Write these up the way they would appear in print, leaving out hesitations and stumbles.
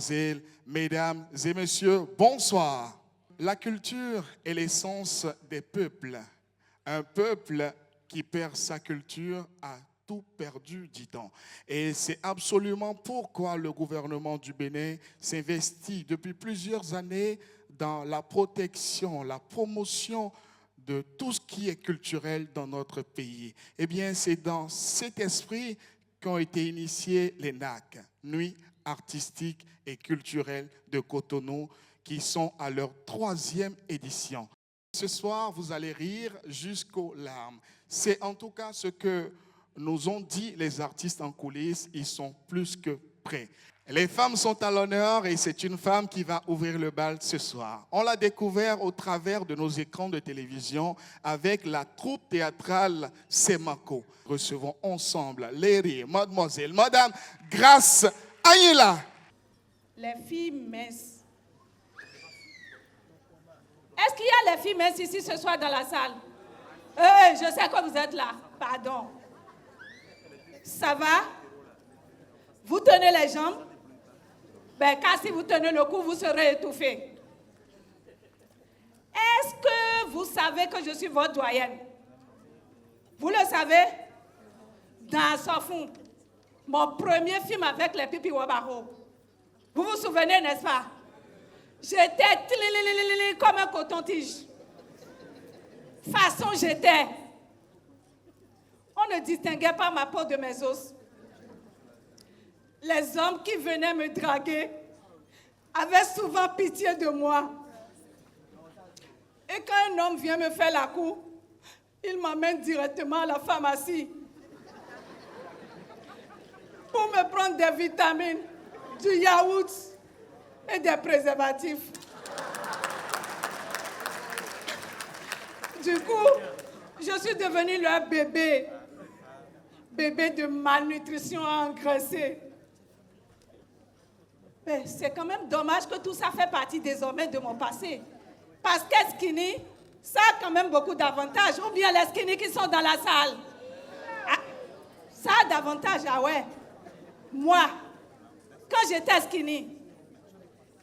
mademoiselles, mesdames et messieurs, bonsoir. La culture est l'essence des peuples. Un peuple qui perd sa culture a tout perdu, dit-on. Et c'est absolument pourquoi le gouvernement du Bénin s'investit depuis plusieurs années dans la protection, la promotion de tout ce qui est culturel dans notre pays. Eh bien, c'est dans cet esprit qu'ont été initiés les NAC, Nuits artistiques et culturelles de Cotonou, qui sont à leur 3e édition. Ce soir, vous allez rire jusqu'aux larmes. C'est en tout cas ce que nous ont dit les artistes en coulisses. Ils sont plus que prêts. Les femmes sont à l'honneur et c'est une femme qui va ouvrir le bal ce soir. On l'a découvert au travers de nos écrans de télévision avec la troupe théâtrale Semako. Recevons ensemble Léry, mademoiselle, madame Grace Aïla. Les filles minces. Est-ce qu'il y a les filles minces ici ce soir dans la salle? Je sais que vous êtes là. Pardon. Ça va? Vous tenez les jambes? Car si vous tenez le cou, vous serez étouffé. Est-ce que vous savez que je suis votre doyenne? Vous le savez? Dans Sofou, mon premier film avec les Pipi Wabaro. Vous vous souvenez, n'est-ce pas? J'étais comme un coton-tige. Façon j'étais. On ne distinguait pas ma peau de mes os. Les hommes qui venaient me draguer avaient souvent pitié de moi. Et quand un homme vient me faire la cour, il m'emmène directement à la pharmacie pour me prendre des vitamines, du yaourt et des préservatifs. Du coup, je suis devenue leur bébé. Bébé de malnutrition engraissé. Mais c'est quand même dommage que tout ça fait partie désormais de mon passé. Parce qu'être skinny, ça a quand même beaucoup d'avantages. Ou bien les skinny qui sont dans la salle. Ah, ça a d'avantages, ah ouais. Moi, quand j'étais skinny,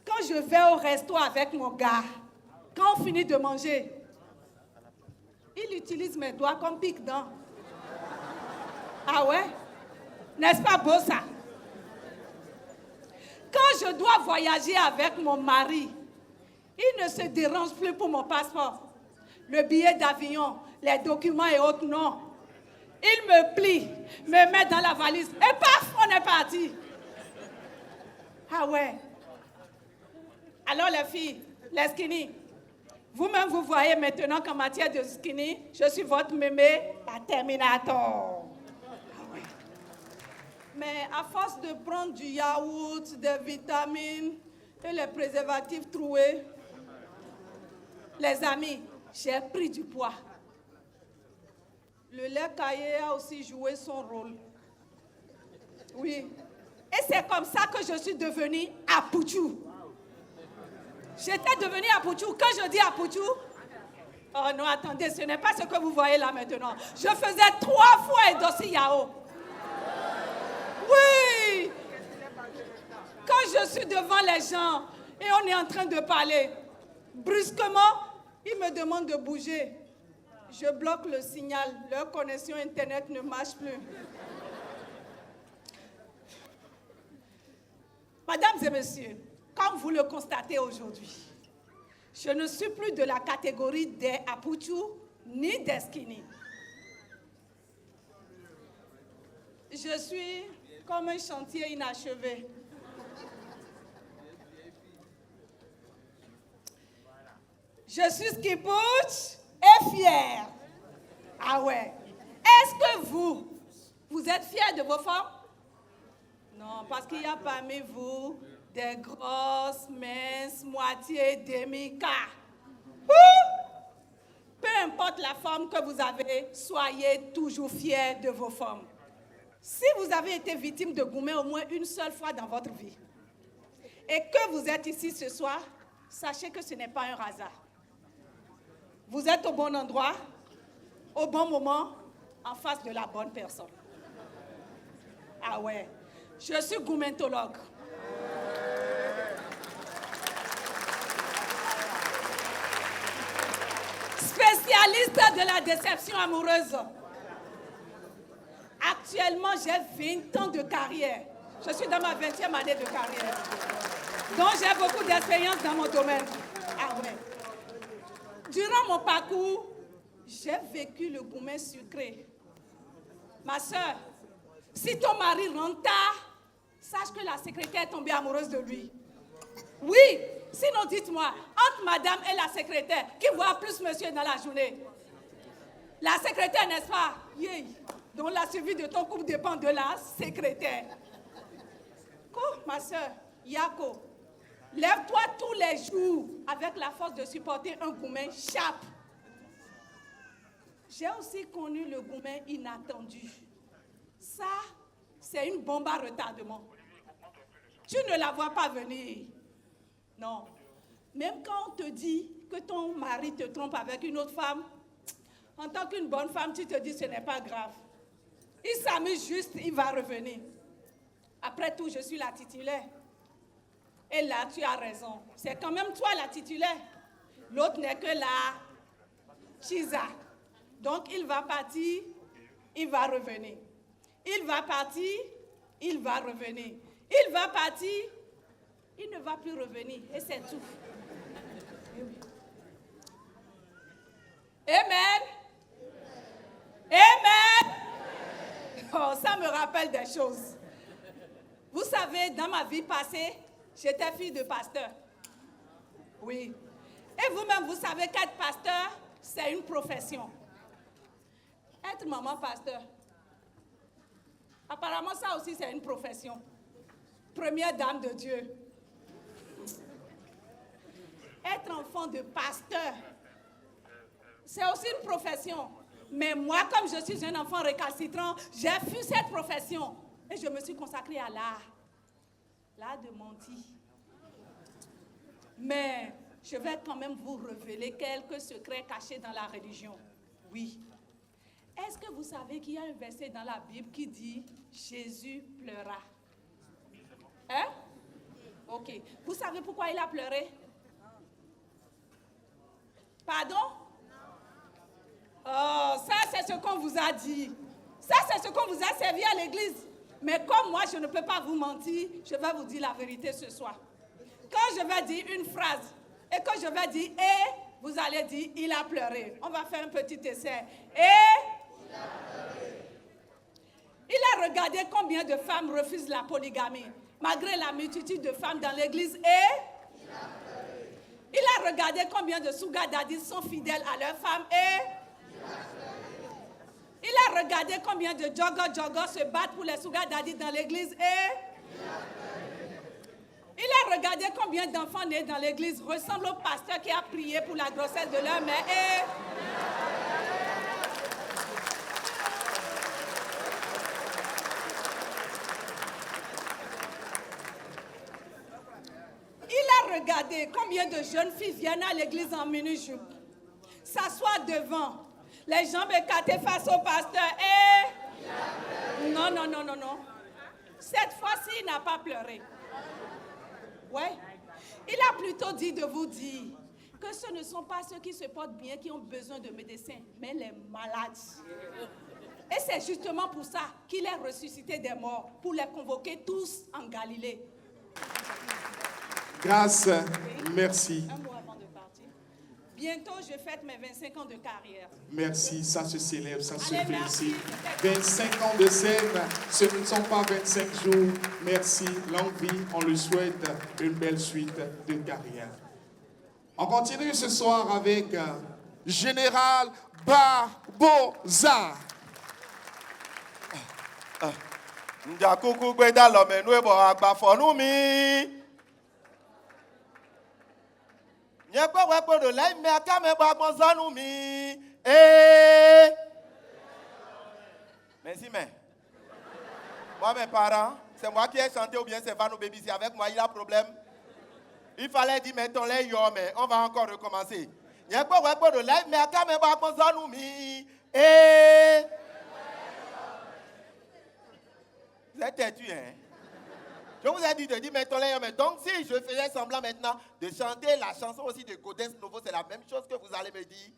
quand je vais au resto avec mon gars, quand on finit de manger, il utilise mes doigts comme pique-dents. Ah ouais? N'est-ce pas beau ça? Quand je dois voyager avec mon mari, il ne se dérange plus pour mon passeport, le billet d'avion, les documents et autres, non. Il me plie, me met dans la valise et paf, on est parti. Ah ouais. Alors les filles, les skinny, vous-même vous voyez maintenant qu'en matière de skinny, je suis votre mémé, la Terminator. Mais à force de prendre du yaourt, des vitamines et les préservatifs troués, les amis, j'ai pris du poids. Le lait caillé a aussi joué son rôle. Oui. Et c'est comme ça que je suis devenue Apouchou. J'étais devenue Apouchou. Quand je dis Apouchou, oh non, attendez, ce n'est pas ce que vous voyez là maintenant. Je faisais 3 fois Edossi Yao. Oui! Quand je suis devant les gens et on est en train de parler, brusquement, ils me demandent de bouger. Je bloque le signal. Leur connexion Internet ne marche plus. Mesdames et messieurs, comme vous le constatez aujourd'hui, je ne suis plus de la catégorie des Apouchou ni des skinny. Je suis comme un chantier inachevé. Je suis skipouche et fière. Ah ouais. Est-ce que vous êtes fiers de vos formes? Non, parce qu'il y a parmi vous des grosses, minces, moitié, demi-cas. Peu importe la forme que vous avez, soyez toujours fiers de vos formes. Si vous avez été victime de gourmet au moins une seule fois dans votre vie et que vous êtes ici ce soir, sachez que ce n'est pas un hasard. Vous êtes au bon endroit, au bon moment, en face de la bonne personne. Ah ouais, je suis gourmetologue. spécialiste de la déception amoureuse. Actuellement, j'ai 20 ans de carrière. Je suis dans ma 20e année de carrière. Donc, j'ai beaucoup d'expérience dans mon domaine. Ah ouais. Durant mon parcours, j'ai vécu le gourmet sucré. Ma soeur, si ton mari rentre tard, sache que la secrétaire est tombée amoureuse de lui. Oui, sinon dites-moi, entre madame et la secrétaire, qui voit plus monsieur dans la journée? La secrétaire, n'est-ce pas? Yeah. Donc la survie de ton couple dépend de la secrétaire. Ma soeur, Yako, lève-toi tous les jours avec la force de supporter un gourmet chape. J'ai aussi connu le gourmet inattendu. Ça, c'est une bombe à retardement. Tu ne la vois pas venir. Non. Même quand on te dit que ton mari te trompe avec une autre femme, en tant qu'une bonne femme, tu te dis ce n'est pas grave. Il s'amuse juste, il va revenir. Après tout, je suis la titulaire. Et là, tu as raison. C'est quand même toi la titulaire. L'autre n'est que la Chiza. Donc, il va partir, il va revenir. Il va partir, il va revenir. Il va partir, il ne va plus revenir. Et c'est tout. Amen. Amen. Oh, ça me rappelle des choses. Vous savez, dans ma vie passée, j'étais fille de pasteur. Oui. Et vous-même, vous savez qu'être pasteur, c'est une profession. Être maman pasteur, apparemment, ça aussi, c'est une profession. Première dame de Dieu. Être enfant de pasteur, c'est aussi une profession. Mais moi, comme je suis un enfant récalcitrant, j'ai fui cette profession. Et je me suis consacrée à l'art. L'art de mentir. Mais je vais quand même vous révéler quelques secrets cachés dans la religion. Oui. Est-ce que vous savez qu'il y a un verset dans la Bible qui dit « Jésus pleura ». Hein? Ok. Vous savez pourquoi il a pleuré? Pardon? Oh, ça c'est ce qu'on vous a dit. Ça c'est ce qu'on vous a servi à l'église. Mais comme moi je ne peux pas vous mentir, je vais vous dire la vérité ce soir. Quand je vais dire une phrase et que je vais dire « et », vous allez dire « il a pleuré ». On va faire un petit essai. Et il a regardé combien de femmes refusent la polygamie, malgré la multitude de femmes dans l'église. Et il a regardé combien de sugar daddies sont fidèles à leurs femmes. Et il a regardé combien de joggers se battent pour les sugar daddies dans l'église. Et il a regardé combien d'enfants nés dans l'église ressemblent au pasteur qui a prié pour la grossesse de leur mère. Et il a regardé combien de jeunes filles viennent à l'église en mini-jupe, s'assoient devant, les jambes écartées face au pasteur. Et non. Cette fois-ci, il n'a pas pleuré. Ouais. Il a plutôt dit de vous dire que ce ne sont pas ceux qui se portent bien qui ont besoin de médecins, mais les malades. Et c'est justement pour ça qu'il est ressuscité des morts, pour les convoquer tous en Galilée. Grâce, merci. Un mot avant de partir. Bientôt, je fête mes 25 ans de carrière. Merci, ça se célèbre, ça se Allez, félicite. merci. 25 ans de scène, ce ne sont pas 25 jours. Merci, longue vie, on lui souhaite une belle suite de carrière. On continue ce soir avec Général Barbosa. Njakuku gbeda lọmẹnu ebo agbafọnu mi. Nye gbọ́wọ́ gbọ́dọ̀ lẹ́yìn mi akámẹ́bọ̀ agbọ́nsánú mi. Merci, mais. Moi, mes parents, c'est moi qui ai chanté ou bien c'est Vanou Baby. C'est avec moi, il y a problème. Il fallait dire, mettons les yo, mais on va encore recommencer. Nye gbọ́wọ́ gbọ́dọ̀ lẹ́yìn mi akámẹ́bọ̀ agbọ́nsánú mi. Vous êtes têtu, hein? Je vous ai dit de dire mettons les yo, mais donc si je faisais semblant maintenant de chanter la chanson aussi de Gaudens Nouveau, c'est la même chose que vous allez me dire.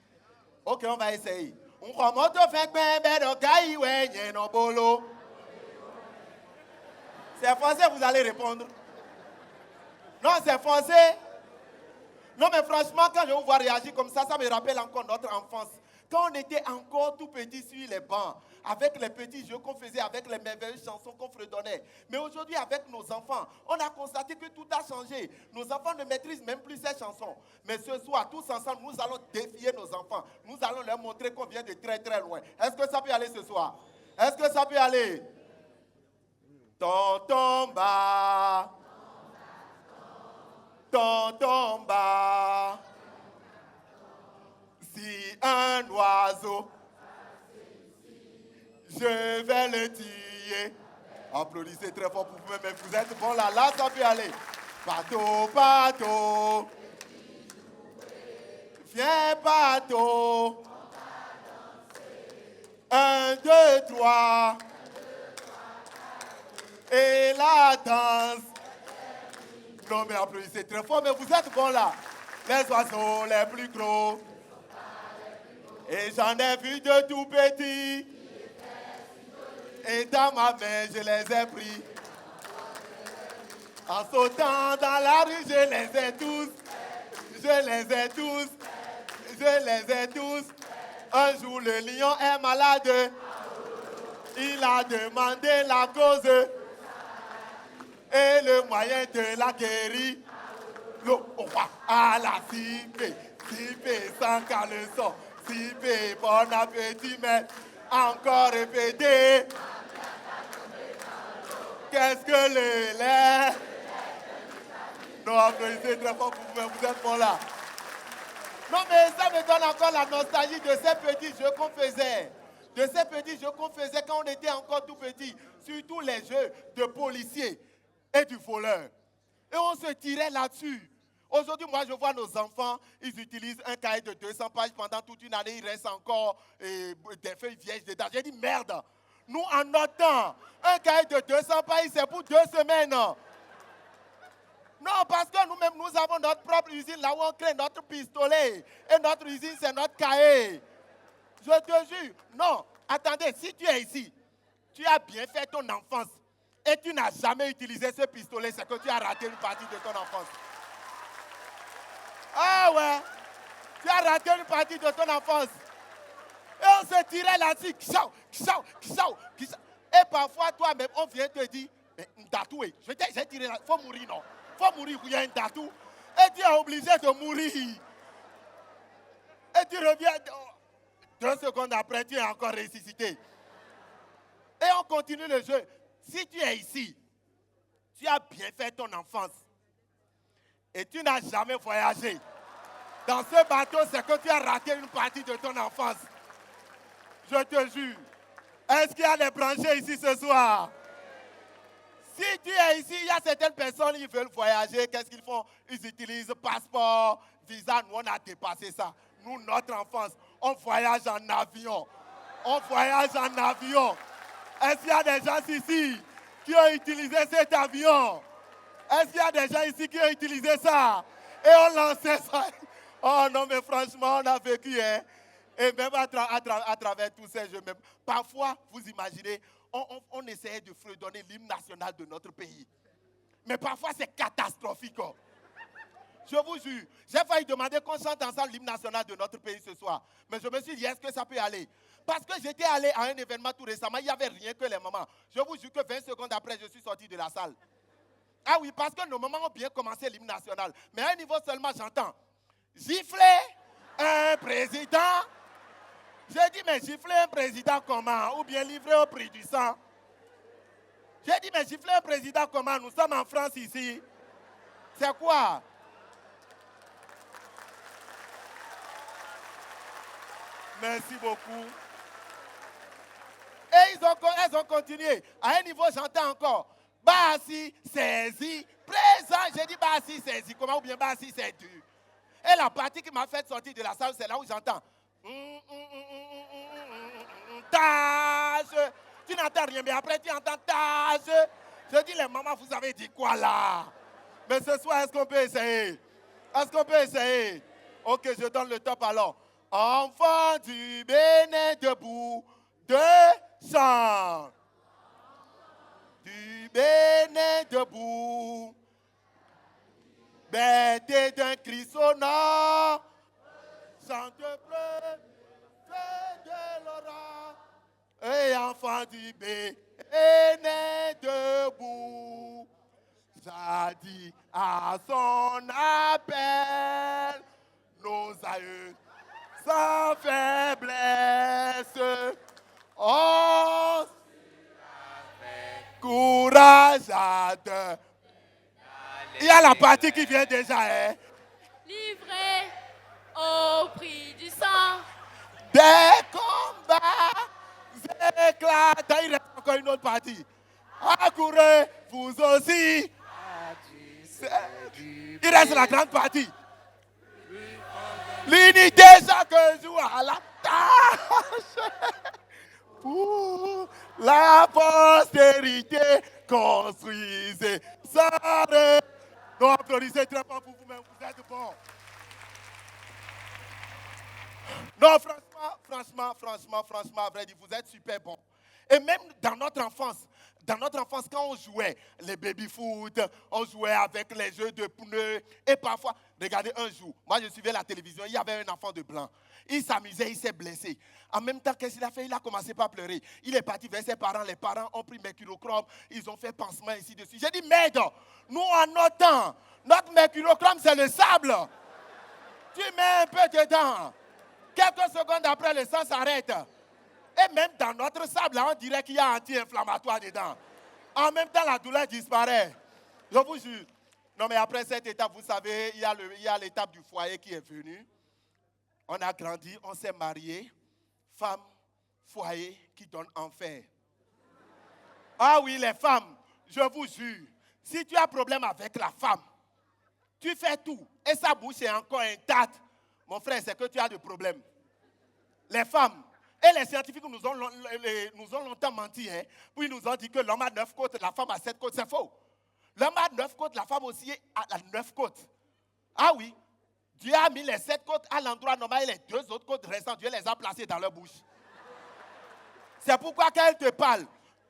Ok, on va essayer. On remonte au fait que bolo. C'est français, vous allez répondre. Non, c'est français. Non, mais franchement, quand je vous vois réagir comme ça me rappelle encore notre enfance. Quand on était encore tout petit sur les bancs, avec les petits jeux qu'on faisait, avec les merveilleuses chansons qu'on fredonnait. Mais aujourd'hui, avec nos enfants, on a constaté que tout a changé. Nos enfants ne maîtrisent même plus ces chansons. Mais ce soir, tous ensemble, nous allons défier nos enfants. Nous allons leur montrer qu'on vient de très très loin. Est-ce que ça peut aller ce soir? Est-ce que ça peut aller? Tonton bas. Tonton bas. Si un oiseau, je vais le tuer. Applaudissez très fort pour vous-même, mais vous êtes bon là, là ça peut aller. Bateau, bateau, viens bateau. 1, 2, 3. Et la danse. Non mais applaudissez très fort, mais vous êtes bon là. Les oiseaux les plus gros. Et j'en ai vu de tout petits. Et dans ma main, je les ai pris. En sautant dans la rue, je les ai tous. Je les ai tous. Je les ai tous. Un jour, le lion est malade. Il a demandé la cause. Et le moyen de la guérir. Le roi à la cipée. Cipée sans caleçon. Cipée, bon appétit, mais encore répété. Qu'est-ce que le lait? Non, applaudissez très fort pour vous êtes bon là. Non, mais ça me donne encore la nostalgie de ces petits jeux qu'on faisait. De ces petits jeux qu'on faisait quand on était encore tout petit. Surtout les jeux de policiers et du voleur. Et on se tirait là-dessus. Aujourd'hui, moi, je vois nos enfants, ils utilisent un cahier de 200 pages pendant toute une année. Il reste encore des feuilles vierges dedans. J'ai dit, merde. Nous, en notre temps, un cahier de 200 pages, c'est pour 2 semaines. Non, parce que nous-mêmes, nous avons notre propre usine, là où on crée notre pistolet. Et notre usine, c'est notre cahier. Je te jure. Non, attendez, si tu es ici, tu as bien fait ton enfance et tu n'as jamais utilisé ce pistolet, c'est que tu as raté une partie de ton enfance. Ah ouais, tu as raté une partie de ton enfance. Et on se tirait là-dessus. Et parfois, toi-même, on vient te dire, mais Ndatou, j'ai tiré là, il faut mourir, non? Il faut mourir, il y a un Ndatou. Et tu es obligé de mourir. Et tu reviens, 2 secondes après, tu es encore ressuscité. Et on continue le jeu. Si tu es ici, tu as bien fait ton enfance. Et tu n'as jamais voyagé. Dans ce bateau, c'est que tu as raté une partie de ton enfance. Je te jure. Est-ce qu'il y a des branchés ici ce soir? Si tu es ici, il y a certaines personnes qui veulent voyager. Qu'est-ce qu'ils font? Ils utilisent passeport, visa. Nous, on a dépassé ça. Nous, notre enfance, on voyage en avion. On voyage en avion. Est-ce qu'il y a des gens ici qui ont utilisé cet avion? Est-ce qu'il y a des gens ici qui ont utilisé ça? Et on lançait ça. Oh non, mais franchement, on a vécu, hein? Et même à travers tous ces jeux, même. Parfois, vous imaginez, on essayait de fredonner l'hymne national de notre pays. Mais parfois, c'est catastrophique. Je vous jure, j'ai failli demander qu'on chante ensemble l'hymne national de notre pays ce soir. Mais je me suis dit, est-ce que ça peut aller? Parce que j'étais allé à un événement tout récemment, il n'y avait rien que les mamans. Je vous jure que 20 secondes après, je suis sorti de la salle. Ah oui, parce que nos mamans ont bien commencé l'hymne national. Mais à un niveau seulement, j'entends gifler un président. J'ai dit, mais gifler un président comment? Ou bien livrer au prix du sang? J'ai dit, mais gifler un président comment? Nous sommes en France ici. C'est quoi? Merci beaucoup. Et elles ont continué. À un niveau, j'entends encore. Bassi, saisi, présent. J'ai dit Bassi, saisi. Comment? Ou bien Bassi, c'est dur. Et la partie qui m'a fait sortir de la salle, c'est là où j'entends. Tâche. Tu n'entends rien, mais après tu entends tâche. Je dis, les mamans, vous avez dit quoi là? Mais ce soir, est-ce qu'on peut essayer? Est-ce qu'on peut essayer? Ok, je donne le top alors. Enfant du Bénin debout, de chant. Du Bénin debout, bête d'un cri sonore, chante bleu, feu de l'aura, et enfant du Bénin debout, ça dit à son appel, nos aïeux sans faiblesse, oh, courage à deux. Il y a la partie qui vient déjà, hein. Livré au prix du sang. Des combats éclatants. Il reste encore une autre partie. Accourez, vous aussi. Il reste la grande partie. L'unité chaque jour à la tâche. Pour la postérité, construisez ça. Non, applaudissez très fort pour vous-même, vous êtes bons. Non, franchement, à vrai dire, vous êtes super bons. Et même dans notre enfance, quand on jouait les baby-foot, on jouait avec les jeux de pneus. Et parfois, regardez un jour, moi je suivais la télévision, il y avait un enfant de blanc. Il s'amusait, il s'est blessé. En même temps, qu'est-ce qu'il a fait? Il a commencé par pleurer. Il est parti vers ses parents. Les parents ont pris mercurochrome. Ils ont fait pansement ici dessus. J'ai dit, merde, nous en notre temps, notre mercurochrome c'est le sable. Tu mets un peu dedans. Quelques secondes après, le sang s'arrête. Et même dans notre sable, là, on dirait qu'il y a anti-inflammatoire dedans. En même temps, la douleur disparaît. Je vous jure. Non, mais après cette étape, vous savez, il y a l'étape du foyer qui est venue. On a grandi, on s'est marié. Femme, foyer qui donne enfer. Ah oui, les femmes, je vous jure, si tu as problème avec la femme, tu fais tout et sa bouche est encore intacte. Mon frère, c'est que tu as des problèmes. Les femmes, et les scientifiques nous ont longtemps menti. Hein, puis ils nous ont dit que l'homme a 9 côtes, la femme a 7 côtes. C'est faux. L'homme a 9 côtes, la femme aussi a 9 côtes. Ah oui. Dieu a mis les 7 côtes à l'endroit normal et les 2 autres côtes restantes, Dieu les a placées dans leur bouche. C'est pourquoi quand elle te parle,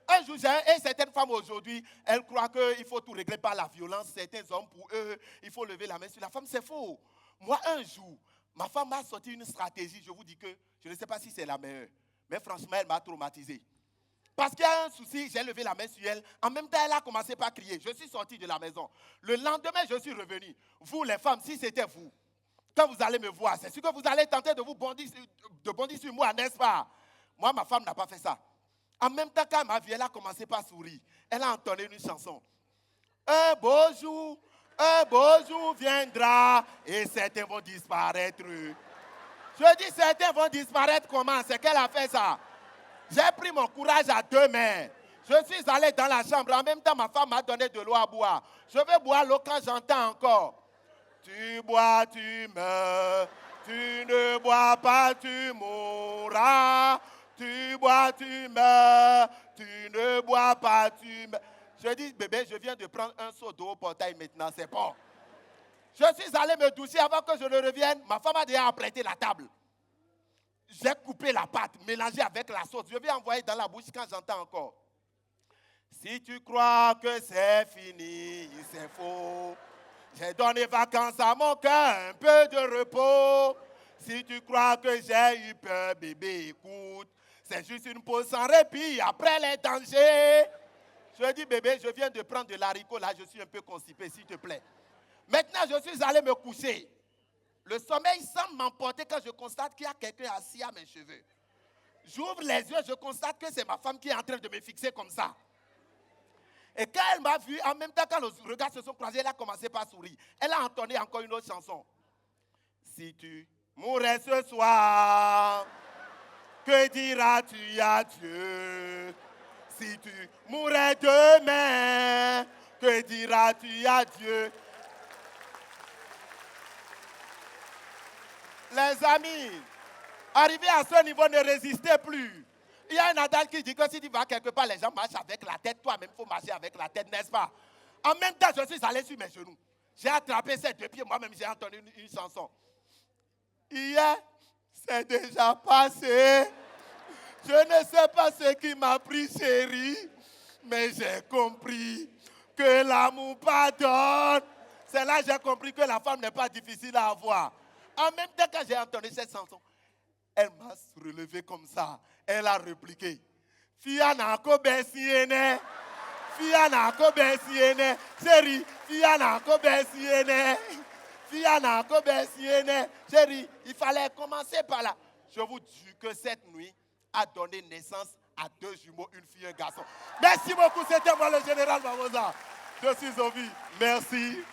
un jour, et certaines femmes aujourd'hui, elles croient qu'il faut tout régler par la violence. Certains hommes, pour eux, il faut lever la main sur la femme. C'est faux. Moi, un jour, ma femme m'a sorti une stratégie. Je vous dis que je ne sais pas si c'est la meilleure. Mais franchement, elle m'a traumatisé. Parce qu'il y a un souci, j'ai levé la main sur elle. En même temps, elle a commencé par crier. Je suis sorti de la maison. Le lendemain, je suis revenu. Vous, les femmes, si c'était vous, quand vous allez me voir, c'est sûr que vous allez tenter de bondir sur moi, n'est-ce pas? Moi, ma femme n'a pas fait ça. En même temps, quand elle m'a vu, elle a commencé par sourire. Elle a entonné une chanson. Un beau jour viendra et certains vont disparaître. Je dis certains vont disparaître comment? C'est qu'elle a fait ça. J'ai pris mon courage à 2 mains. Je suis allé dans la chambre. En même temps, ma femme m'a donné de l'eau à boire. Je vais boire l'eau quand j'entends encore. Tu bois, tu meurs. Tu ne bois pas, tu mourras. Tu bois, tu meurs. Tu ne bois pas, tu meurs. Je dis, bébé, je viens de prendre un seau d'eau au portail maintenant, c'est bon. Je suis allé me doucher avant que je ne revienne. Ma femme a déjà apprêté la table. J'ai coupé la pâte, mélangé avec la sauce. Je vais envoyer dans la bouche quand j'entends encore. Si tu crois que c'est fini, c'est faux. J'ai donné vacances à mon cœur, un peu de repos. Si tu crois que j'ai eu peur, bébé, écoute. C'est juste une pause sans répit après les dangers. Je dis, bébé, je viens de prendre de l'haricot, là, je suis un peu constipé, s'il te plaît. Maintenant, je suis allé me coucher. Le sommeil semble m'emporter quand je constate qu'il y a quelqu'un assis à mes cheveux. J'ouvre les yeux, je constate que c'est ma femme qui est en train de me fixer comme ça. Et quand elle m'a vu, en même temps, quand nos regards se sont croisés, elle a commencé par sourire. Elle a entonné encore une autre chanson. Si tu mourais ce soir, que diras-tu à Dieu? Si tu mourais demain, que diras-tu à Dieu? Les amis, arrivé à ce niveau, ne résistez plus. Il y a un adage qui dit que si tu vas quelque part, les gens marchent avec la tête. Toi-même, il faut marcher avec la tête, n'est-ce pas? En même temps, je suis allé sur mes genoux. J'ai attrapé ces 2 pieds. Moi-même, j'ai entendu une chanson. Hier, C'est déjà passé. Je ne sais pas ce qui m'a pris, chérie, mais j'ai compris que l'amour pardonne. C'est là que j'ai compris que la femme n'est pas difficile à avoir. En même temps, quand j'ai entendu cette chanson, elle m'a relevé comme ça. Elle a répliqué. Fiana ko besiene. Fiana ko besiene. Chérie, Fiana ko besiene. Fiana ko besiene. Chérie, il fallait commencer par là. Je vous dis que cette nuit a donné naissance à 2 jumeaux, une fille et un garçon. Merci beaucoup, c'était moi le général Barbosa. Je suis au vie. Merci,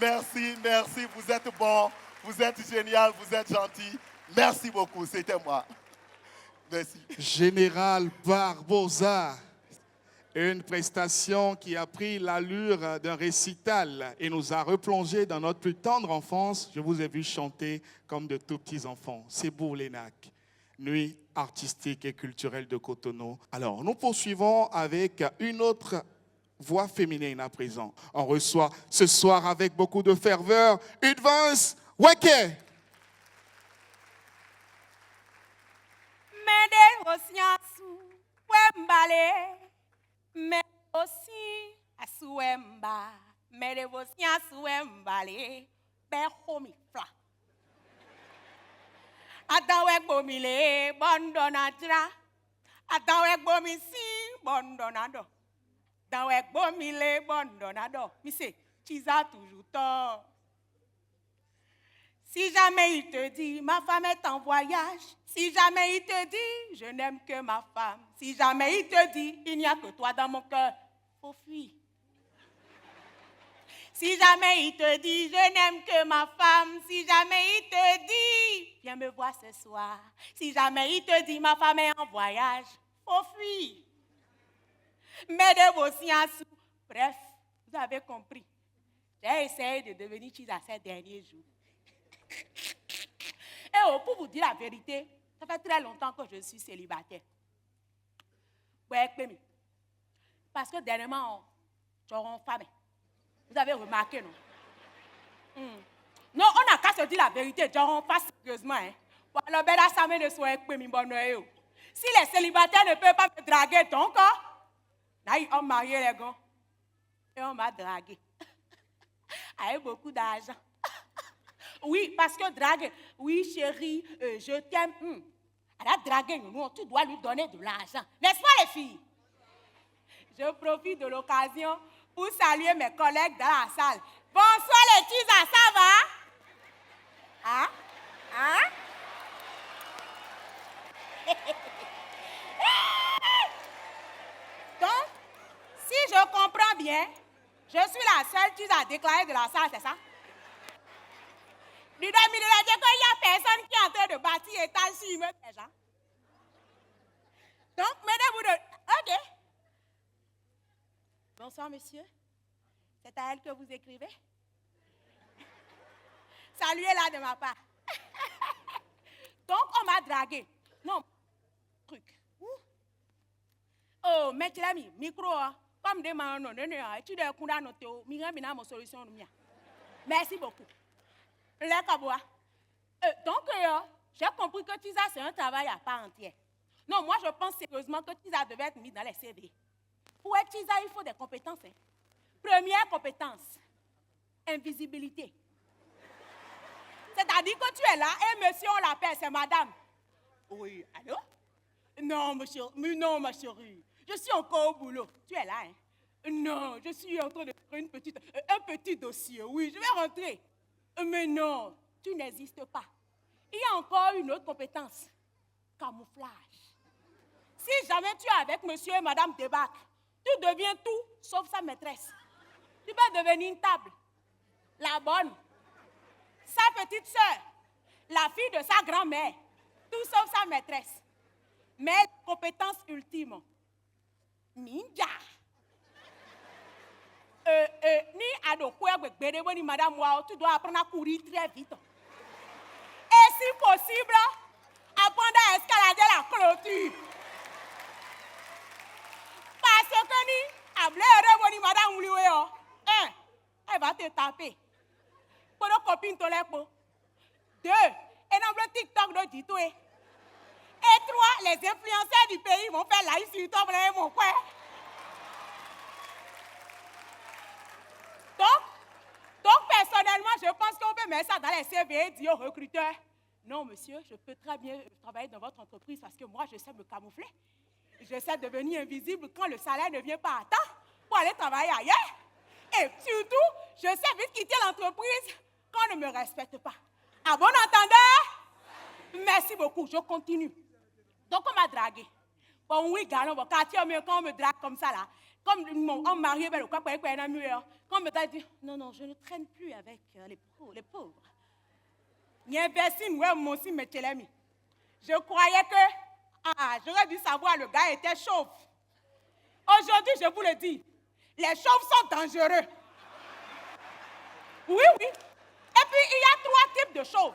merci, merci. Vous êtes bon, vous êtes génial, vous êtes gentil. Merci beaucoup, c'était moi. Merci. Général Barbosa, une prestation qui a pris l'allure d'un récital et nous a replongé dans notre plus tendre enfance. Je vous ai vu chanter comme de tout petits enfants. C'est beau, l'ENAC. Nuit artistique et culturelle de Cotonou. Alors, nous poursuivons avec une autre voix féminine à présent. On reçoit ce soir avec beaucoup de ferveur Udvance Weke. Mede osiasu wembale, mede osi asuemba, mede osiasu wembale, behomi fla. Atawe bomile bondonadra, atawe bomisi bondonado, atawe bomile bondonado. Mi se, Chisa toujours tort. Si jamais il te dit, ma femme est en voyage, si jamais il te dit, je n'aime que ma femme, si jamais il te dit, il n'y a que toi dans mon cœur, faut fuir. Si jamais il te dit, je n'aime que ma femme, si jamais il te dit, viens me voir ce soir, si jamais il te dit, ma femme est en voyage, faut fuir. Mais de vos sciences, bref, vous avez compris. J'ai essayé de devenir Chisa ces derniers jours. Et pour vous dire la vérité, ça fait très longtemps que je suis célibataire. Parce que dernièrement, j'aurai une femme. Vous avez remarqué, non? Non, on n'a qu'à se dire la vérité, j'aurai pas sérieusement. Alors, si les célibataires ne peuvent pas me draguer, donc, là, ils ont marié les gars. Et on m'a dragué. Avec beaucoup d'argent. Oui, parce que drague, oui chérie, je t'aime. Elle a dragué, nous, tu dois lui donner de l'argent. N'est-ce pas les filles? Je profite de l'occasion pour saluer mes collègues dans la salle. Bonsoir les Chisa, ça va? Hein? Hein? Donc, si je comprends bien, je suis la seule Chisa déclarée de la salle, c'est ça? Il y a personne qui est en train de bâtir étage sur immeuble déjà. Donc, mesdames, ok. Bonsoir, monsieur. C'est à elle que vous écrivez? Saluez-la de ma part. Donc, on m'a dragué. Non, truc. Oh, mais tu l'as mis, micro, comme des mains, non, tu dois courir à noter, mon solution. Merci beaucoup. Donc, j'ai compris que Chisa, c'est un travail à part entière. Non, moi, je pense sérieusement que Chisa devait être mis dans les CV. Pour être Chisa, il faut des compétences. Première compétence, invisibilité. C'est-à-dire que tu es là et monsieur, on l'appelle, c'est madame. Oui, allô? Non, monsieur, mais non, ma chérie. Je suis encore au boulot. Tu es là, hein? Non, je suis en train de faire un petit dossier. Oui, je vais rentrer. Mais non, tu n'existes pas. Il y a encore une autre compétence. Camouflage. Si jamais tu es avec monsieur et madame débarque, tu deviens tout sauf sa maîtresse. Tu peux devenir une table. La bonne. Sa petite sœur. La fille de sa grand-mère. Tout sauf sa maîtresse. Mais compétence ultime. Ninja. Ni ni madame, tu dois apprendre à courir très vite. Et si possible, apprendre à escalader la clôture. Parce que ni madame, elle va te taper. Pour nos copines, 2, Et dans le TikTok de Dito. Et 3, les influenceurs du pays vont faire live sur YouTube, mon coin. Donc, personnellement, je pense qu'on peut mettre ça dans les CV et dire aux recruteurs, non, monsieur, je peux très bien travailler dans votre entreprise parce que moi, je sais me camoufler. Je sais devenir invisible quand le salaire ne vient pas à temps pour aller travailler ailleurs. Et surtout, je sais vite quitter l'entreprise quand on ne me respecte pas. À bon entendeur? Merci beaucoup, je continue. Donc, on m'a dragué. Bon, oui, garçon, bon, quand on me drague comme ça, là, comme on m'a marié, quand on me dit, non, je ne traîne plus avec les pauvres. Je croyais que, j'aurais dû savoir, le gars était chauve. Aujourd'hui, je vous le dis, les chauves sont dangereux. Oui. Et puis, il y a 3 types de chauves.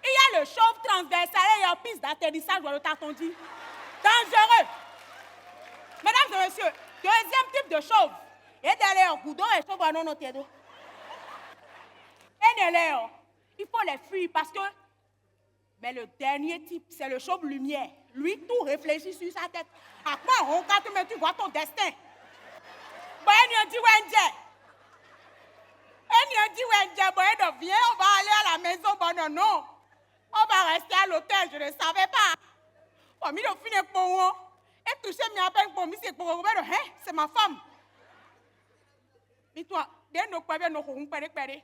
Il y a le chauve transversal et en piste d'atterrissage, voilà, t'as-t-on dit? Dangereux. Mesdames et messieurs, deuxième type de chauve. Et derrière, goudon et chauve, non, non, t'es d'eau. Et derrière, il faut les fuir parce que. Mais le dernier type, c'est le chauve lumière. Lui, tout réfléchit sur sa tête. À quoi on quand tu vois ton destin? Bon, il dit, bon, viens, on va aller à la maison. Bon, non. On va rester à l'hôtel, je ne savais pas. Bon, mais il finit pour moi. Et toucher mes appels pour moi, c'est ma femme. Mais toi, bien nous pouvons nous faire péré.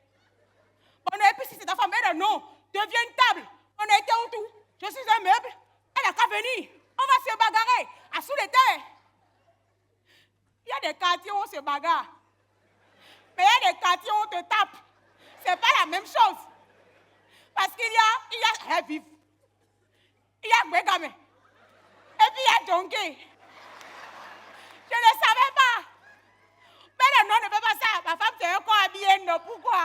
Bon, et puis si c'est ta femme, elle non, deviens une table. On a été où tout? Je suis un meuble. Elle n'a qu'à venir. On va se bagarrer. À sous les terres. Il y a des quartiers où on se bagarre. Mais il y a des quartiers où on te tape. C'est pas la même chose. Parce qu'il y a vive. Il y a Gwegame. Et puis il y a Djonké. Je ne savais pas. Mais non, ne fais pas ça. Ma femme, c'est un corps habillé. Non, pourquoi?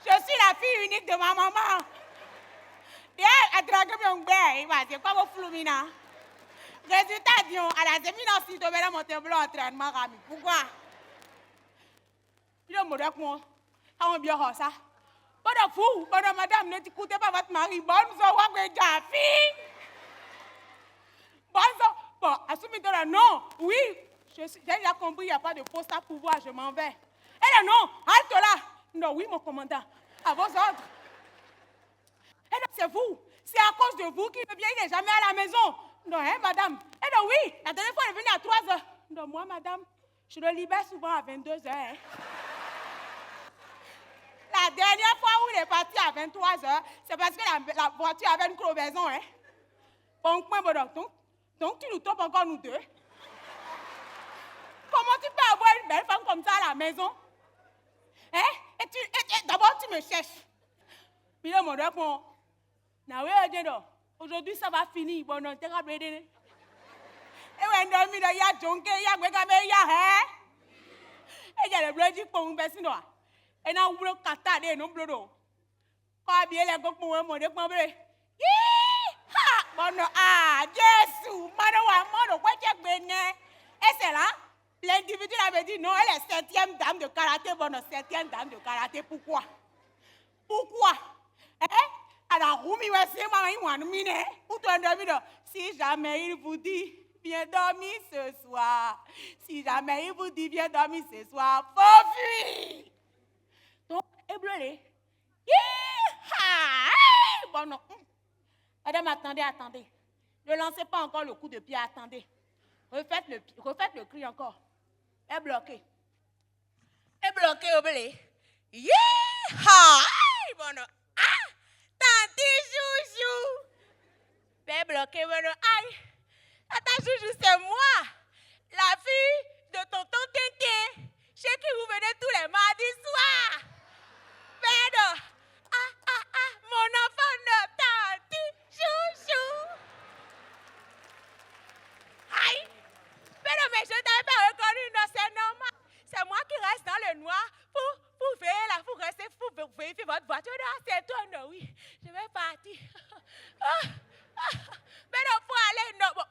Je suis la fille unique de ma maman. Et elle a dragué mon père. Il va dire quoi vos floumina? Résultat, Dion, à la séminaire, si tu veux monter blanc entraînement, Rami. Pourquoi? Il est mauvais pour moi. On bien ça. Bonne fou, bonne madame, n'écoutez pas votre mari. Bonne soirée, déjà, fille. Bon, assumez-toi non. Oui, j'ai déjà compris, il n'y a pas de poste à pouvoir, je m'en vais. Elle dit non, halte là. Non, oui, mon commandant, à vos ordres. Elle dit c'est vous, c'est à cause de vous qu'il n'est jamais à la maison. Non, hein, madame. Elle dit oui, la dernière fois, elle est venue à 3 heures. Non, moi, madame, je le libère souvent à 22 heures. Hein. La dernière fois où il est parti à 23 heures, c'est parce que la voiture avait une crevaison. Hein. Donc, tu nous topes encore nous deux. Comment tu peux avoir une belle femme comme ça à la maison? Hein? Et d'abord, tu me cherches. Puis là, mon répond, aujourd'hui, ça va finir. Bon, non, t'es rappelé. Et ouais, non, il y a Djonké, il y a Gwegame, il y a hein? Et il y a le bleu pour un personne. Et là, on veut cater nos bleus. Quand bien les gars pour un mot de pombre. Bon, Jésus, mano, quoi tu es béni? Et c'est là, l'individu avait dit non, elle est 7e dame de karaté. Bon, 7e dame de karaté, pourquoi? Hein? Alors, si jamais il vous dit, viens dormir ce soir. Si jamais il vous dit, viens dormir ce soir, faut fuir. Donc, et bleu, bon, non. Madame, attendez. Ne lancez pas encore le coup de pied, attendez. Refaites le cri encore. Est bloqué, au blé. Bon, non. Tanti Joujou. Est bloqué, bon, non. Aïe. Tata Joujou, c'est moi. La fille de tonton Tintin. Chez qui vous venez tous les mardis soirs. Pardon. Mon enfant de Tanti Joujou. Aïe. Mais je ne t'avais pas reconnu, non, c'est normal. C'est moi qui reste dans le noir pour veiller là, pour vérifier votre voiture. C'est toi, non, oui. Je vais partir. Mais non, faut aller, non. Bon.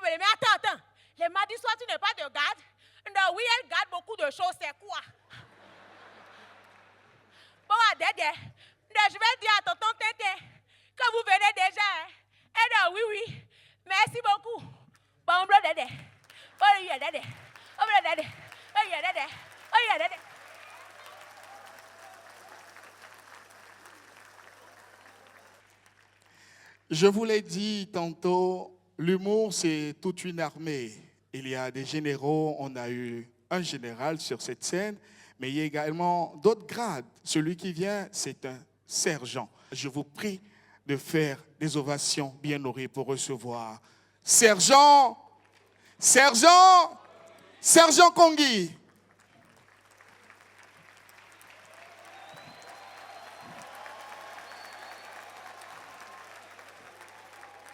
Mais attends. Les mardis soirs, tu n'es pas de garde. Non, oui, elle garde beaucoup de choses, c'est quoi? Bon, Dédé. je vais dire à tonton Tété que vous venez déjà. Hein. Et non, oui, oui. Merci beaucoup. Bon, bro, dédé. Oh, yeah, dédé. Oh, bro, dédé. Oh, yeah, dédé. Oh, yeah, dédé. Je vous l'ai dit tantôt, l'humour, c'est toute une armée. Il y a des généraux, on a eu un général sur cette scène, mais il y a également d'autres grades. Celui qui vient, c'est un sergent. Je vous prie de faire des ovations bien nourries pour recevoir Sergent, Sergent, Sergent Kongui.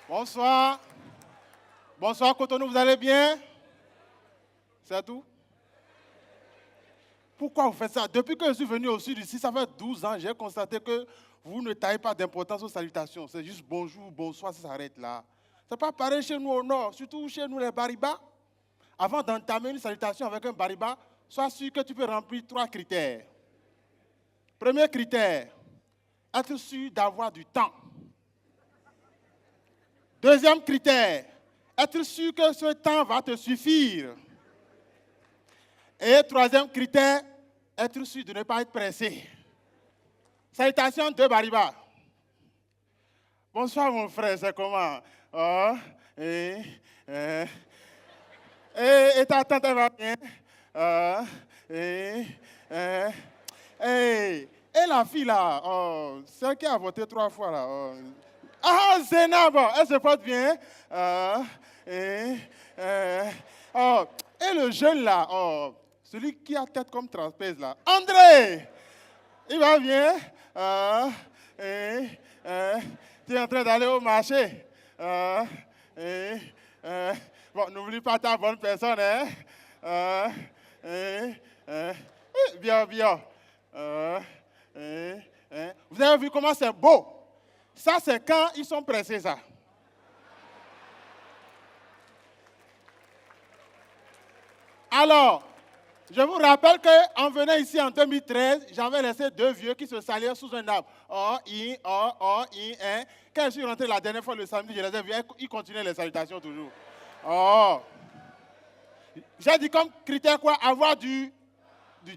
Bonsoir. Bonsoir, Cotonou, vous allez bien? C'est tout? Pourquoi vous faites ça? Depuis que je suis venu au sud ici, ça fait 12 ans, j'ai constaté que vous ne taillez pas d'importance aux salutations. C'est juste bonjour, bonsoir, ça s'arrête là. C'est pas pareil chez nous au nord, surtout chez nous les Bariba. Avant d'entamer une salutation avec un Bariba, sois sûr que tu peux remplir 3 critères. Premier critère, être sûr d'avoir du temps. Deuxième critère, être sûr que ce temps va te suffire. Et troisième critère, être sûr de ne pas être pressé. Salutations de Bariba. Bonsoir mon frère, c'est comment? Oh, et ta tante va bien? Et la fille là, oh, celle qui a voté 3 fois là. Oh. Ah, Zénab, elle se porte bien. Oh, et le jeune là, oh, celui qui a tête comme trapèze là, André, il va bien. Tu es en train d'aller au marché. Bon, n'oublie pas ta bonne personne, hein. Bien, bien. Vous avez vu comment c'est beau? Ça, c'est quand ils sont pressés, ça. Alors, je vous rappelle qu'en venant ici en 2013, j'avais laissé 2 vieux qui se saliaient sous un arbre. Oh, hein. Quand je suis rentré la dernière fois le samedi, je les ai vus, ils continuaient les salutations toujours. Oh. J'ai dit comme critère quoi? Avoir du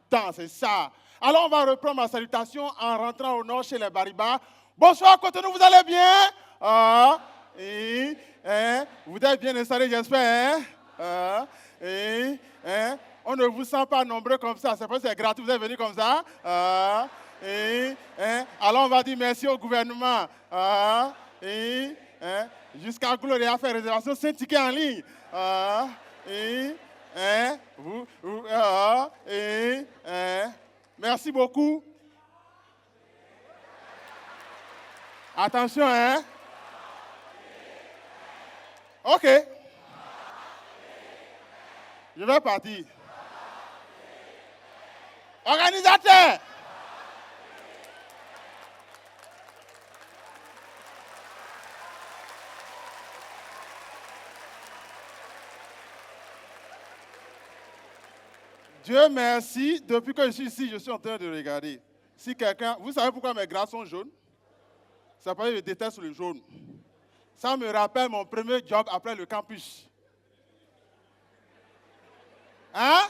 temps, c'est ça. Alors, on va reprendre ma salutation en rentrant au nord chez les Bariba. Bonsoir, Cotonou, vous allez bien? Vous êtes bien installés, j'espère. On ne vous sent pas nombreux comme ça. C'est parce que c'est gratuit, vous êtes venus comme ça. Alors, on va dire merci au gouvernement. Jusqu'à Gloria faire réservation, c'est un ticket en ligne. Merci beaucoup. Attention, hein? OK. Je vais partir. Organisateur! Dieu merci, depuis que je suis ici, je suis en train de regarder. Si quelqu'un... Vous savez pourquoi mes gras sont jaunes? Ça parce que je déteste le jaune. Ça me rappelle mon premier job après le campus. Hein?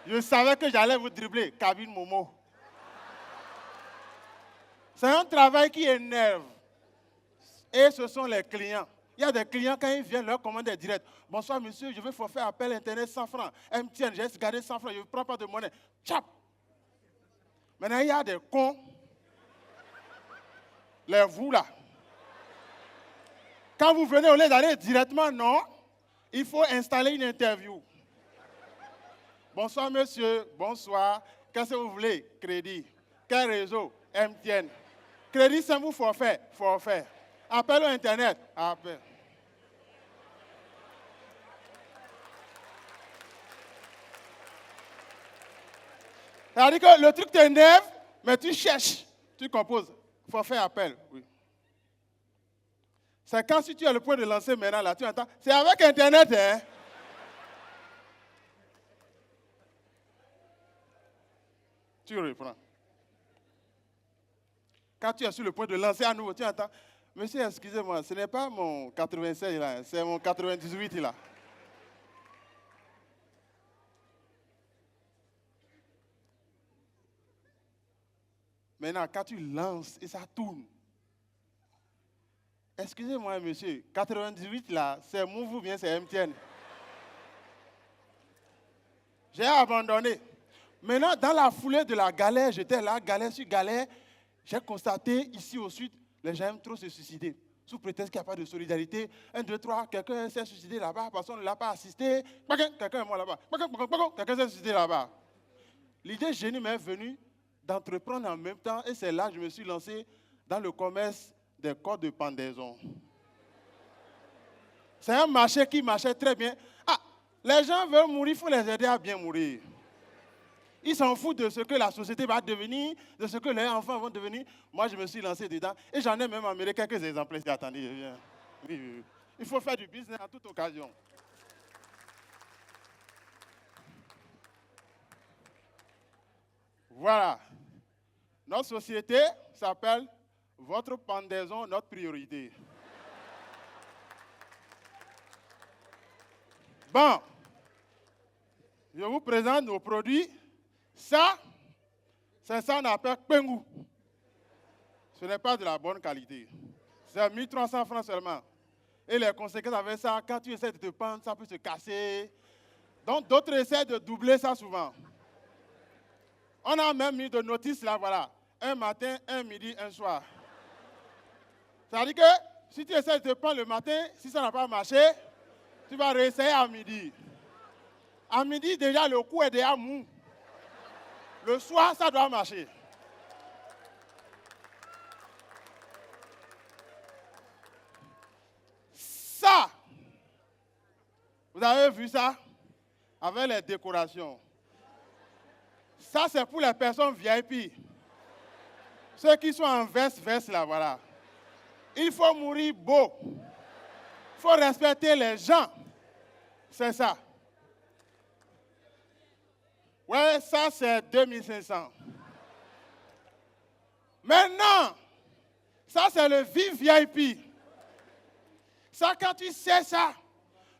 Je savais que j'allais vous dribbler, cabine Momo. C'est un travail qui énerve. Et ce sont les clients. Il y a des clients, quand ils viennent, leur commande est directe. Bonsoir, monsieur, je veux faire appel Internet 100 francs. MTN, j'ai gardé 100 francs, je ne prends pas de monnaie. Tchap! Maintenant, il y a des cons. Les vous là. Quand vous venez, au lieu d'aller directement, non, il faut installer une interview. Bonsoir, monsieur. Bonsoir. Qu'est-ce que vous voulez? Crédit. Quel réseau? MTN. Crédit, c'est vous forfait. Forfait. Appel au Internet. Appel. C'est-à-dire que le truc t'énerve, mais tu cherches. Tu composes. Forfait, appel. Oui. C'est quand si tu as le point de lancer maintenant, là, tu entends. C'est avec Internet, hein? Tu reprends. Quand tu es sur le point de lancer à nouveau, tu entends, monsieur, excusez-moi, ce n'est pas mon 96 là, c'est mon 98 là. Maintenant, quand tu lances et ça tourne, excusez-moi, monsieur, 98 là, c'est Move ou bien c'est MTN? J'ai abandonné. Maintenant, dans la foulée de la galère, j'étais là, galère sur galère, j'ai constaté ici au sud, les gens aiment trop se suicider. Sous prétexte qu'il n'y a pas de solidarité. 1, 2, 3, quelqu'un s'est suicidé là-bas, personne ne l'a pas assisté. Quelqu'un est mort là-bas. Quelqu'un s'est suicidé là-bas. L'idée génie m'est venue d'entreprendre en même temps et c'est là que je me suis lancé dans le commerce des cordes de pendaison. C'est un marché qui marchait très bien. Ah, les gens veulent mourir, il faut les aider à bien mourir. Ils s'en foutent de ce que la société va devenir, de ce que les enfants vont devenir. Moi, je me suis lancé dedans et j'en ai même amené quelques exemples. Attendez, je viens. Oui. Il faut faire du business à toute occasion. Voilà. Notre société s'appelle Votre pendaison, notre priorité. Bon, je vous présente nos produits. Ça, c'est ça qu'on appelle Pengu. Ce n'est pas de la bonne qualité. C'est 1300 francs seulement. Et les conséquences avec ça, quand tu essaies de te pendre, ça peut se casser. Donc, d'autres essaient de doubler ça souvent. On a même mis de notices là, voilà. Un matin, un midi, un soir. C'est-à-dire que si tu essaies de te prendre le matin, si ça n'a pas marché, tu vas réessayer à midi. À midi, déjà, le cou est déjà mou. Le soir, ça doit marcher. Ça, vous avez vu ça? Avec les décorations. Ça, c'est pour les personnes VIP. Ceux qui sont en veste là, voilà. Il faut mourir beau. Il faut respecter les gens. C'est ça. Ouais, ça, c'est 2500. Maintenant, ça, c'est le VIP. Ça, quand tu sais ça,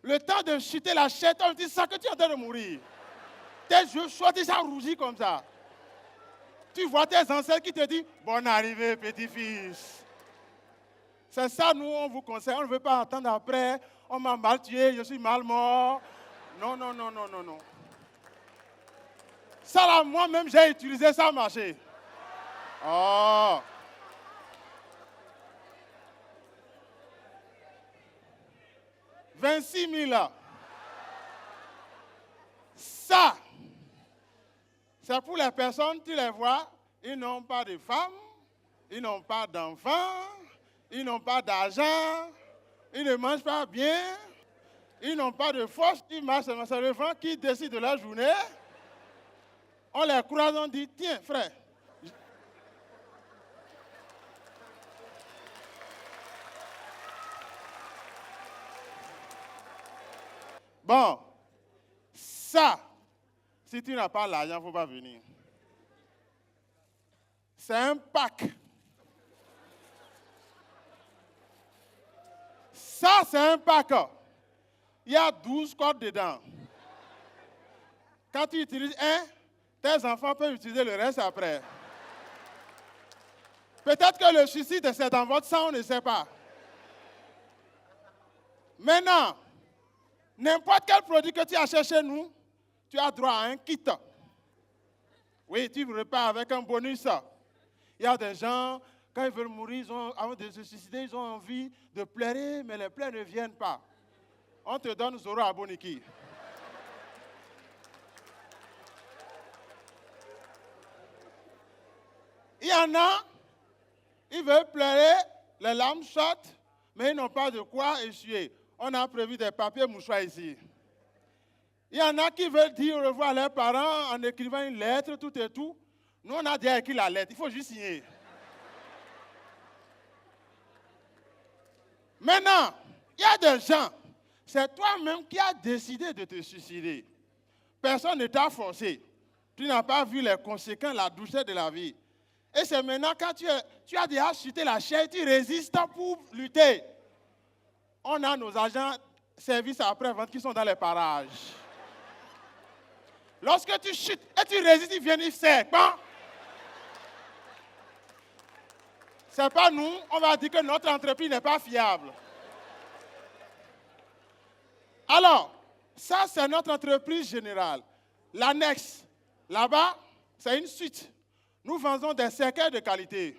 le temps de chuter la chatte, on dit ça que tu es en train de mourir. Tes yeux chauds, déjà rougis comme ça. Tu vois tes ancêtres qui te disent « Bonne arrivée, petit-fils ». C'est ça, nous, on vous conseille. On ne veut pas entendre après « On m'a mal tué, je suis mal mort ». Non. Ça, là, moi-même, j'ai utilisé ça, marché. Oh. « 26 000 là. Ça, c'est pour les personnes, tu les vois, ils n'ont pas de femmes, ils n'ont pas d'enfants, ils n'ont pas d'argent, ils ne mangent pas bien, ils n'ont pas de force, ils marchent seulement. C'est le vent qui décide de la journée. On les croise, on dit, tiens, frère. Bon, ça, si tu n'as pas l'argent, il ne faut pas venir. C'est un pack. Ça, c'est un pack. Il y a 12 cordes dedans. Quand tu utilises un, tes enfants peuvent utiliser le reste après. Peut-être que le suicide, c'est dans votre sang, on ne sait pas. Maintenant, n'importe quel produit que tu achètes chez nous, tu as droit à un kit. Oui, tu repars avec un bonus. Il y a des gens, quand ils veulent mourir, avant de se suicider, ils ont envie de pleurer, mais les pleurs ne viennent pas. On te donne Zoro Aboniki. Il y en a, ils veulent pleurer, les larmes sortent, mais ils n'ont pas de quoi essuyer. On a prévu des papiers mouchoirs ici. Il y en a qui veulent dire au revoir à leurs parents en écrivant une lettre, tout et tout. Nous, on a déjà écrit la lettre, il faut juste signer. Maintenant, il y a des gens, c'est toi-même qui as décidé de te suicider. Personne ne t'a forcé. Tu n'as pas vu les conséquences, la douceur de la vie. Et c'est maintenant quand tu as déjà chuté la chair, tu résistes pour lutter. On a nos agents services après-vente qui sont dans les parages. Lorsque tu chutes et tu résistes, ils viennent, ils serrent. Bon. Ce n'est pas nous, on va dire que notre entreprise n'est pas fiable. Alors, ça c'est notre entreprise générale. L'annexe, là-bas, c'est une suite. Nous vendons des cercueils de qualité.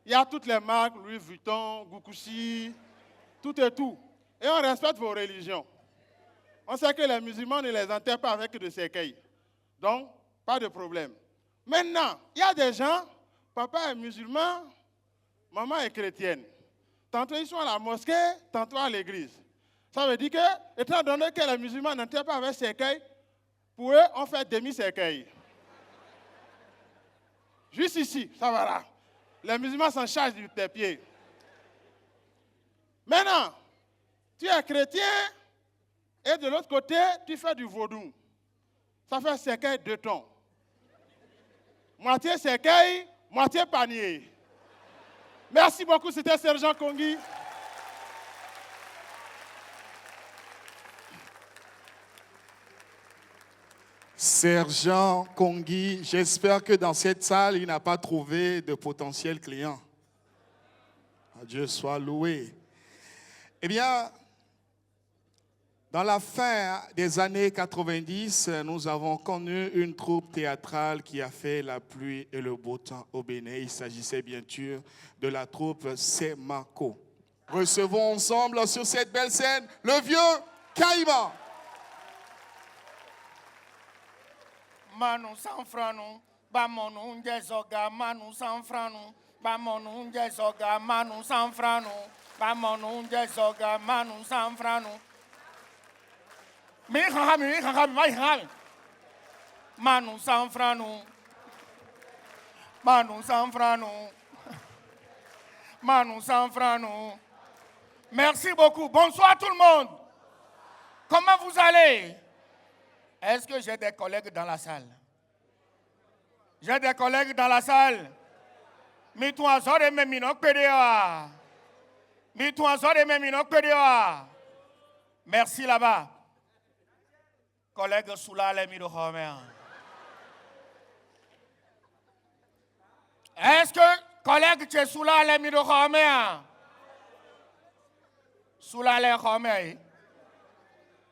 Il y a toutes les marques, Louis Vuitton, Gucci, tout et tout. Et on respecte vos religions. On sait que les musulmans ne les enterrent pas avec des cercueils. Donc, pas de problème. Maintenant, il y a des gens, papa est musulman, maman est chrétienne. Tantôt ils sont à la mosquée, tantôt à l'église. Ça veut dire que, étant donné que les musulmans n'enterrent pas avec cercueil, pour eux, on fait demi-cercueil. Juste ici, ça va là. Les musulmans s'en chargent de tes pieds. Maintenant, tu es chrétien et de l'autre côté, tu fais du vaudou. Ça fait cercueil 2 tons. Moitié cercueil, moitié panier. Merci beaucoup, c'était Sergent Kongui. Sergent Kongui, j'espère que dans cette salle, il n'a pas trouvé de potentiels clients. Dieu soit loué. Eh bien, dans la fin des années 90, nous avons connu une troupe théâtrale qui a fait la pluie et le beau temps au Bénin. Il s'agissait bien sûr de la troupe Semako. Recevons ensemble sur cette belle scène le vieux Caïman. Manu sanfranu, bamonu ngezoga, manu sanfranu, bamonu ngezoga, manu sanfranu, bamonu ngezoga, manu sanfranu. Mi khami, manu sanfranu, manu sanfranu, manu sanfranu. Merci beaucoup. Bonsoir tout le monde. Comment vous allez? Est-ce que j'ai des collègues dans la salle? J'ai des collègues dans la salle. Merci là-bas. Collègue Soula les Mirohomer. Est-ce que collègue tu es Soula les Mirohomer? Soula les Homer.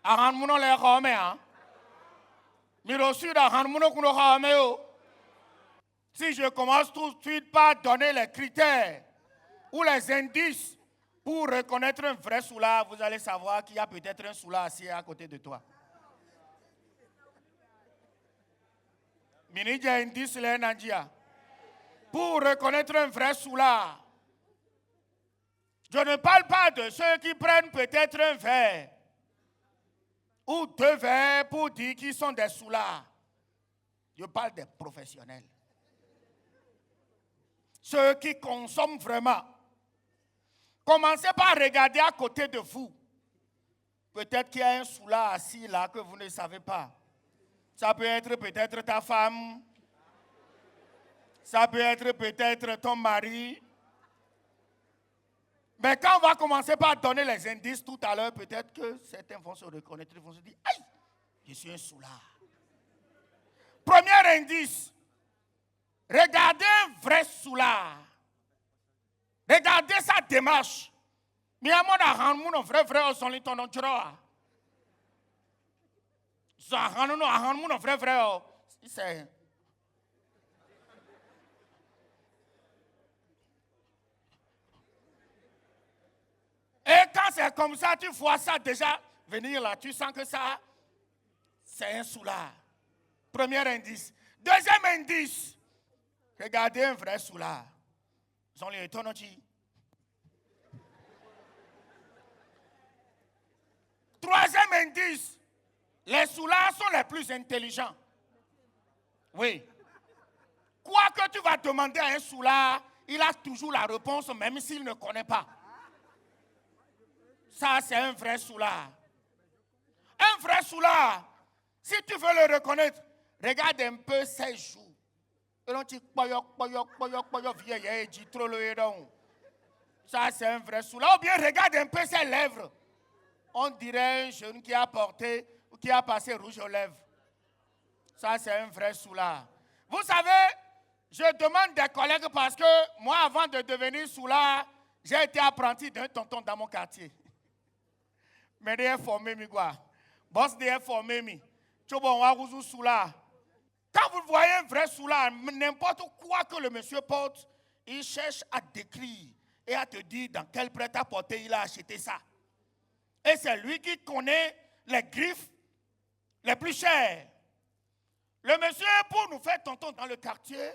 Aran mouno les Homer. Si je commence tout de suite par donner les critères ou les indices pour reconnaître un vrai soula, vous allez savoir qu'il y a peut-être un soula assis à côté de toi. Pour reconnaître un vrai soula, je ne parle pas de ceux qui prennent peut-être un verre ou 2 verres pour dire qu'ils sont des soulards. Je parle des professionnels. Ceux qui consomment vraiment. Commencez par regarder à côté de vous. Peut-être qu'il y a un soulard assis là que vous ne savez pas. Ça peut être peut-être ta femme. Ça peut être peut-être ton mari. Mais quand on va commencer par donner les indices tout à l'heure, peut-être que certains vont se reconnaître, ils vont se dire, aïe, je suis un soulard. Premier indice, regardez un vrai soulard. Regardez sa démarche. Mais à mon vrai vrai son liton non tira. Ça mon vrai vrai c'est et quand c'est comme ça, tu vois ça déjà venir là, tu sens que ça, c'est un soulard. Premier indice. Deuxième indice, regardez un vrai soulard. Sont les étonnotis. Troisième indice, les soulards sont les plus intelligents. Oui. Quoi que tu vas demander à un soulard, il a toujours la réponse, même s'il ne connaît pas. Ça, c'est un vrai soulard. Un vrai soulard, si tu veux le reconnaître, regarde un peu ses joues. Et donc, tu vieille, trop le héron. Ça, c'est un vrai soulard. Ou bien, regarde un peu ses lèvres. On dirait un jeune qui a porté ou qui a passé rouge aux lèvres. Ça, c'est un vrai soulard. Vous savez, je demande des collègues parce que moi, avant de devenir soulard, j'ai été apprenti d'un tonton dans mon quartier. Mais il est formé, quoi. Boss est formé, soulard. Quand vous voyez un vrai soulard, n'importe quoi que le monsieur porte, il cherche à décrire et à te dire dans quel prêt-à-porter il a acheté ça. Et c'est lui qui connaît les griffes les plus chères. Le monsieur, pour nous faire tonton dans le quartier,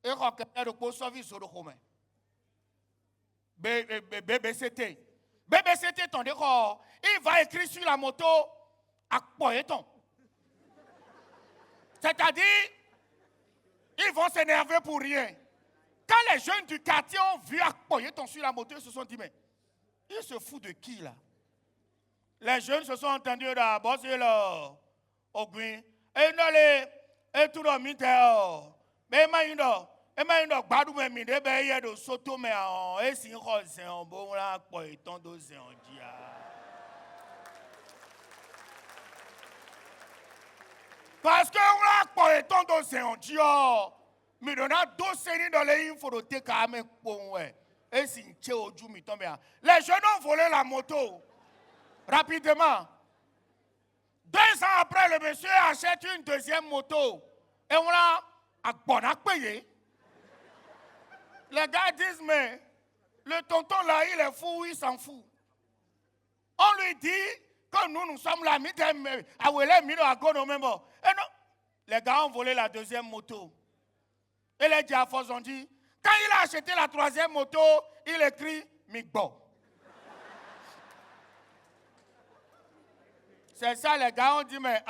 il reconnaît le beau service sur le romain. BBCT. BBCT, ton décor. Il va écrire sur la moto à Poyeton. C'est-à-dire, ils vont s'énerver pour rien. Quand les jeunes du quartier ont vu à Poyeton sur la moto, ils se sont dit, mais ils se foutent de qui là? Les jeunes se sont entendus là, bosser là, au green. Et non, et tout le monde, mais maintenant, et maintenant, badou me mine, ben y a de soto mais en, et si c'est un bon là, Poyeton dosé en dia. Parce que on a Poyeton dosé en dia. Mais on a deux séries dans les infos de TKM pour ouais. Et si tu au Jumi tombe bien. Les jeunes ont volé la moto rapidement. 2 ans après, le monsieur achète une deuxième moto. Et on a payé. Les gars disent, mais le tonton là, il est fou, il s'en fout. On lui dit que nous sommes là, et non, les gars ont volé la deuxième moto. Et les diaphos ont dit, quand il a acheté la 3e moto, il écrit Migbo. C'est ça, les gars ont dit, mais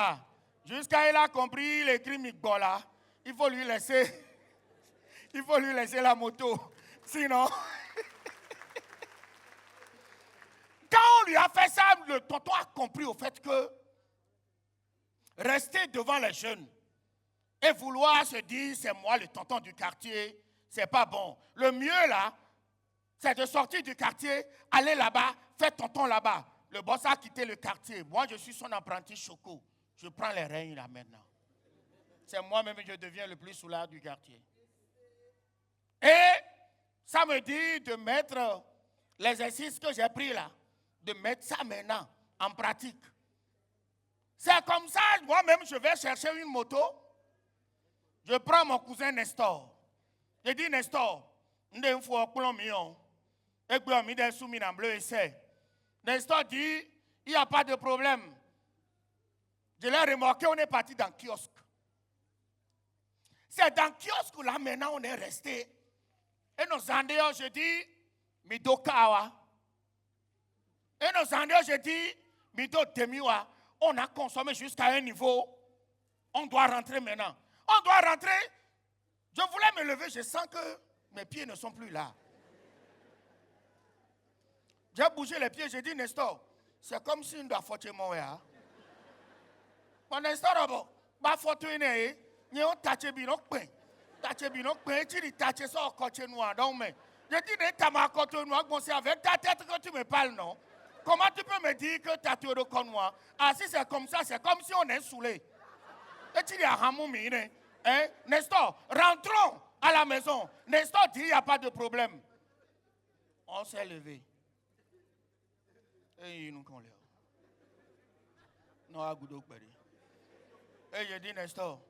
jusqu'à il a compris, il écrit Migbo là, il faut lui laisser la moto. Sinon, quand on lui a fait ça, le tonton a compris au fait que rester devant les jeunes et vouloir se dire, c'est moi le tonton du quartier, c'est pas bon. Le mieux là, c'est de sortir du quartier, aller là-bas, faire tonton là-bas. Le boss a quitté le quartier. Moi, je suis son apprenti choco. Je prends les règnes là maintenant. C'est moi-même que je deviens le plus soulard du quartier. Et ça me dit de mettre l'exercice que j'ai pris là, de mettre ça maintenant en pratique. C'est comme ça, moi-même, je vais chercher une moto. Je prends mon cousin Nestor. Je dis, Nestor, Nestor dit, il n'y a pas de problème. Je l'ai remarqué, on est parti dans le kiosque. C'est dans le kiosque là, maintenant, on est resté. Et nos Andéens, je dis, Mido Kawa. Et nos Andéens, je dis, Mido Demiwa. On a consommé jusqu'à un niveau. On doit rentrer maintenant. On doit rentrer. Je voulais me lever, je sens que mes pieds ne sont plus là. J'ai bougé les pieds, j'ai dit, Nestor, c'est comme si on doit foutre mon verre. Mon Nestor, bah foutre une et n'y a pas de bino pain. Taché bino pain, tu dis taché ça au côté noir. Donc, mais, je dis, t'as ma côté noir, bon, c'est avec ta tête que tu me parles, non? Comment tu peux me dire que tu as tué le connoir? Ah, si c'est comme ça, c'est comme si on est saoulé. Et tu dis à Hamoumi, hein? Nestor, rentrons à la maison. Nestor dit, il n'y a pas de problème. On s'est levé. Et nous qu'on l'a. Non, à Goudou Pari. Et je dis, Nestor,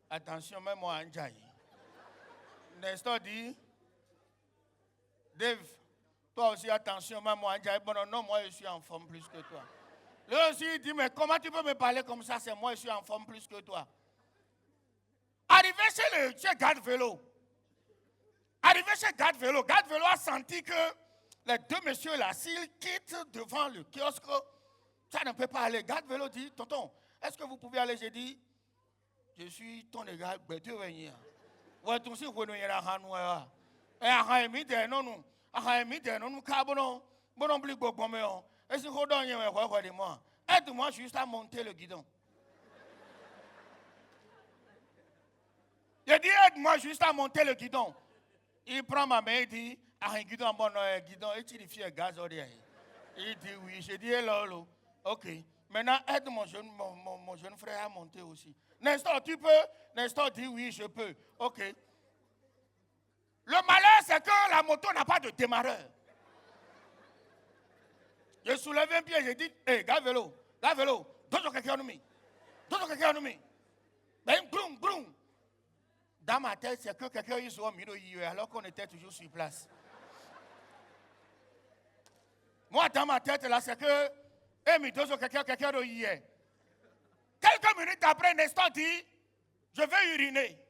attention, même moi, Anjaï. Nestor dit, Dave, toi aussi, attention, même moi, Anjaï. Bon, non, moi, je suis en forme plus que toi. Lui aussi, il dit, mais comment tu peux me parler comme ça? C'est moi, je suis en forme plus que toi. Arrivé chez Garde Vélo. Arrivé chez Garde Vélo a senti que les deux messieurs là, s'ils quittent devant le kiosque, ça ne peut pas aller. Garde Vélo dit, tonton, est-ce que vous pouvez aller? J'ai dit, je suis ton égal, ben tu venir. Ouais, tu sais, vous n'avez pas de et à Hamid, non, à Hamid, non, carbono, bon, on plie beaucoup, mais on. Et si vous donnez moi, aide-moi juste à monter le guidon. Je dis, aide-moi juste à monter le guidon. Il prend ma main et dit, ah, un guidon, bon, non, un guidon, et tu dis, fais un gaz, il dit oui. Je dis, hello, ok. Maintenant, aide mon jeune frère à monter aussi. Nestor, tu peux? Nestor dit, oui, je peux. Ok. Le malheur, c'est que la moto n'a pas de démarreur. Je soulève un pied, je dis, hé, gars vélo, donne-toi quelqu'un de mi. Ben, broum, broum. Dans ma tête, c'est que quelqu'un y soit mis alors qu'on était toujours sur place. Moi, dans ma tête, là, c'est que, quelqu'un de hier. Quelques minutes après, Nestor dit, je vais uriner.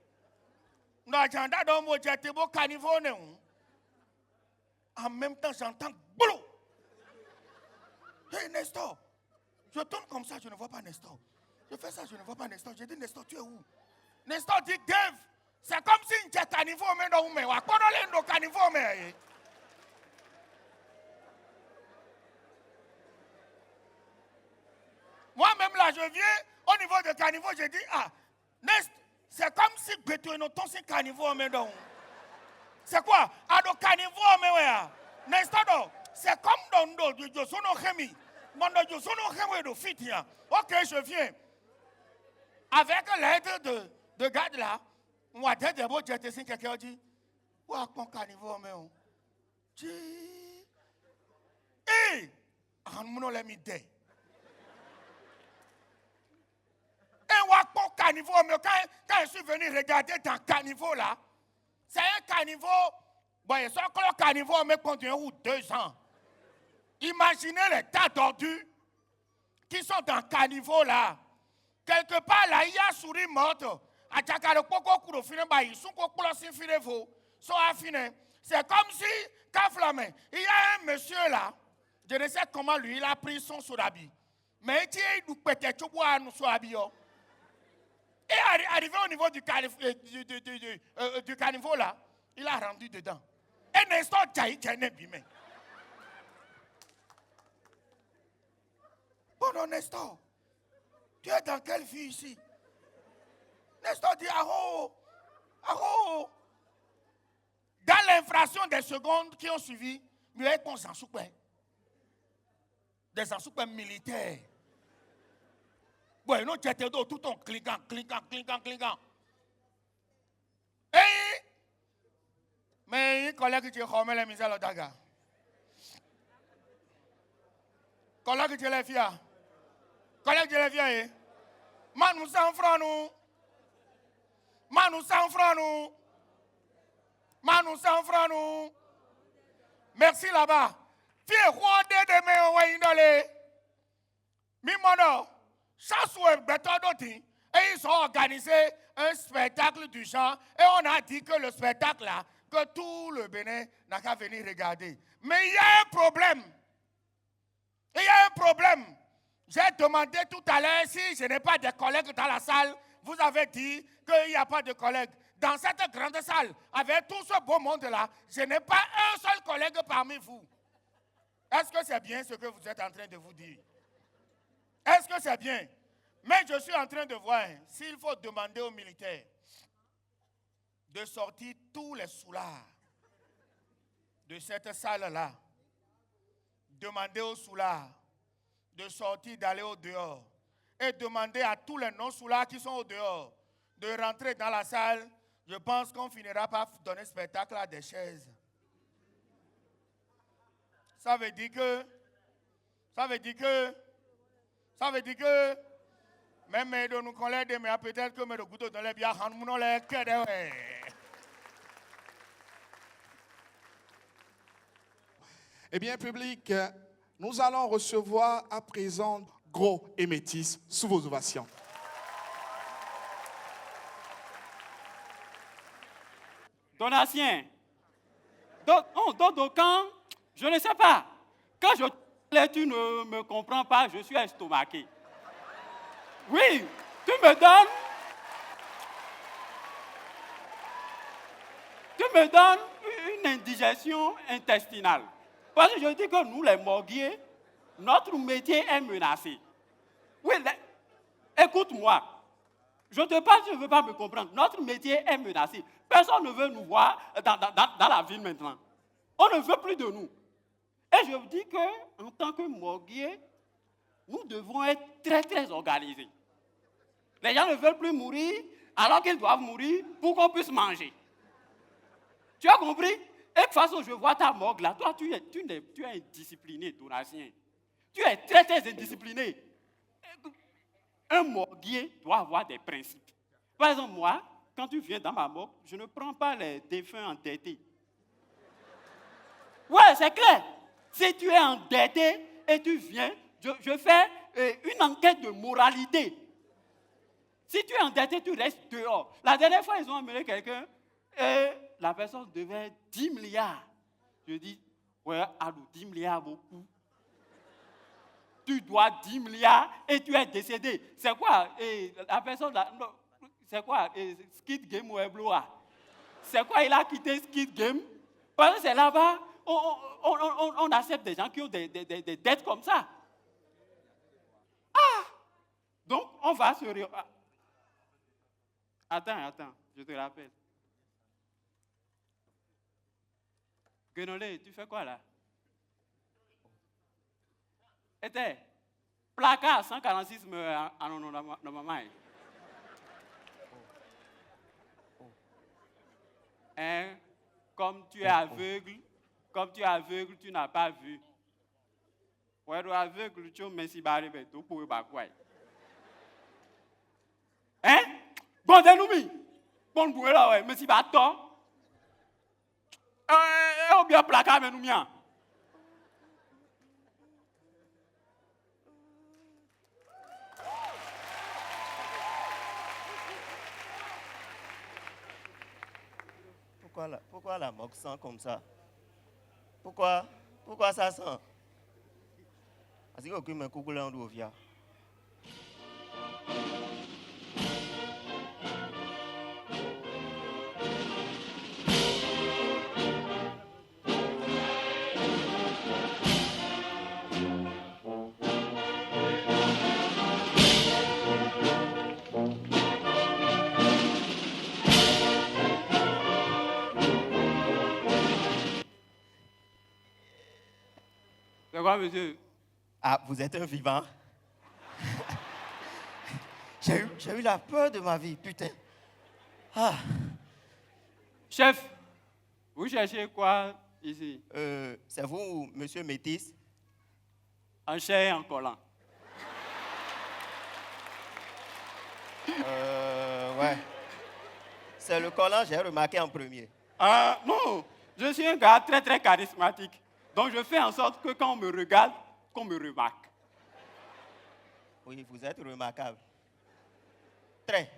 En même temps, j'entends boulot. Hé, Nestor, je tourne comme ça, je ne vois pas Nestor. Je fais ça, je ne vois pas Nestor. Je dis, Nestor, tu es où? Nestor dit, Dave, c'est comme si tu étais caniveau, mais non, mais moi-même là, je viens au niveau de caniveau, je dis, ah, Nest, c'est comme si tu es caniveau, mais non. C'est quoi? Ah, donc caniveau, mais ouais. Nestor, c'est comme dans le sono chemi. Ok, je viens. Avec l'aide de garde là, moi, dès que j'étais sin quelqu'un dit, où est mon caniveau, mais on? Hé! On m'a let me day. Et mon caniveau, mais quand je suis venu regarder dans le caniveau là, c'est un caniveau, bon, il y a un caniveau, mais pendant 2 ans. Imaginez les tas d'ordures qui sont dans le caniveau là. Quelque part là, il y a souris morte. C'est comme si, il y a un monsieur là, je ne sais comment lui, il a pris son sourabi. Mais il nous pétait tout pour nous sourabi. Et arrivé au niveau du caniveau là, il a rendu dedans. Et Nestor Djaï bimé. Bon, non, Nestor, tu es dans quelle vie ici? Nestor dit, aho. Dans l'infraction des secondes qui ont suivi, il y a des ensoupes militaires. Bon, nous étions tout en cliquant. Et, mais il collègue qui remet les misères au daga. Collègue qui les fia. Collègue qui les fia, Manu sans francs nous. Merci là-bas. Fie roi de me oindole. Mimono, chaque soir, et ils ont organisé un spectacle du genre. Et on a dit que le spectacle là, que tout le Bénin n'a qu'à venir regarder. Mais il y a un problème. J'ai demandé tout à l'heure si je n'ai pas de collègues dans la salle. Vous avez dit qu'il n'y a pas de collègues. Dans cette grande salle, avec tout ce beau monde-là, je n'ai pas un seul collègue parmi vous. Est-ce que c'est bien ce que vous êtes en train de vous dire? Est-ce que c'est bien? Mais je suis en train de voir s'il faut demander aux militaires de sortir tous les soulards de cette salle-là. Demander aux soulards de sortir, d'aller au dehors. Et demander à tous les non-soulards qui sont au dehors de rentrer dans la salle. Je pense qu'on finira par donner spectacle à des chaises. Ça veut dire que, même de nous collègues, mais peut-être que le goût dans les biens, nous les cadres. Eh bien, public, nous allons recevoir à présent Gros et Métis sous vos ovations. Donatien. Quand je ne sais pas. Quand tu ne me comprends pas, je suis estomaqué. Oui, tu me donnes une indigestion intestinale. Parce que je dis que nous, les morguiers, notre métier est menacé. Oui, écoute-moi. Je te parle, tu ne veux pas me comprendre. Notre métier est menacé. Personne ne veut nous voir dans la ville maintenant. On ne veut plus de nous. Et je vous dis qu'en tant que morguier, nous devons être très, très organisés. Les gens ne veulent plus mourir alors qu'ils doivent mourir pour qu'on puisse manger. Tu as compris? Et de toute façon, je vois ta morgue là. Toi, tu es indiscipliné, Donatien. Tu es très, très indiscipliné. Un morguier doit avoir des principes. Par exemple, moi, quand tu viens dans ma morgue, je ne prends pas les défunts endettés. Ouais, c'est clair. Si tu es endetté et tu viens, je fais une enquête de moralité. Si tu es endetté, tu restes dehors. La dernière fois, ils ont amené quelqu'un et la personne devait 10 milliards. Je dis, ouais, allô, 10 milliards beaucoup. Tu dois 10 milliards et tu es décédé. C'est quoi la personne là, c'est quoi Skid Game ou Ebloa? C'est quoi il a quitté Skid Game? Parce que c'est là-bas, on accepte des gens qui ont des dettes comme ça. Ah! Donc, on va se... Attends, je te rappelle. Guenolé, tu fais quoi là? Était placard 146 non maman. Hein? Comme tu es aveugle, tu n'as pas vu. Ouais, tu es aveugle, tu me si barré tout pour quoi? Hein? Bon, dénoumi. Bon, pour là, ouais, mais si va tort. On bien placard, mais nous bien. Pourquoi la morgue sent comme ça? Pourquoi ça sent? Parce que aucun me coupe là en douvia. C'est quoi, monsieur? Ah, vous êtes un vivant. J'ai eu la peur de ma vie, putain. Ah. Chef, vous cherchez quoi ici? C'est vous, monsieur Métis? En chair et en collant. Ouais. C'est le collant, j'ai remarqué en premier. Ah, non, je suis un gars très, très charismatique. Donc, je fais en sorte que quand on me regarde, qu'on me remarque. Oui, vous êtes remarquable. Très.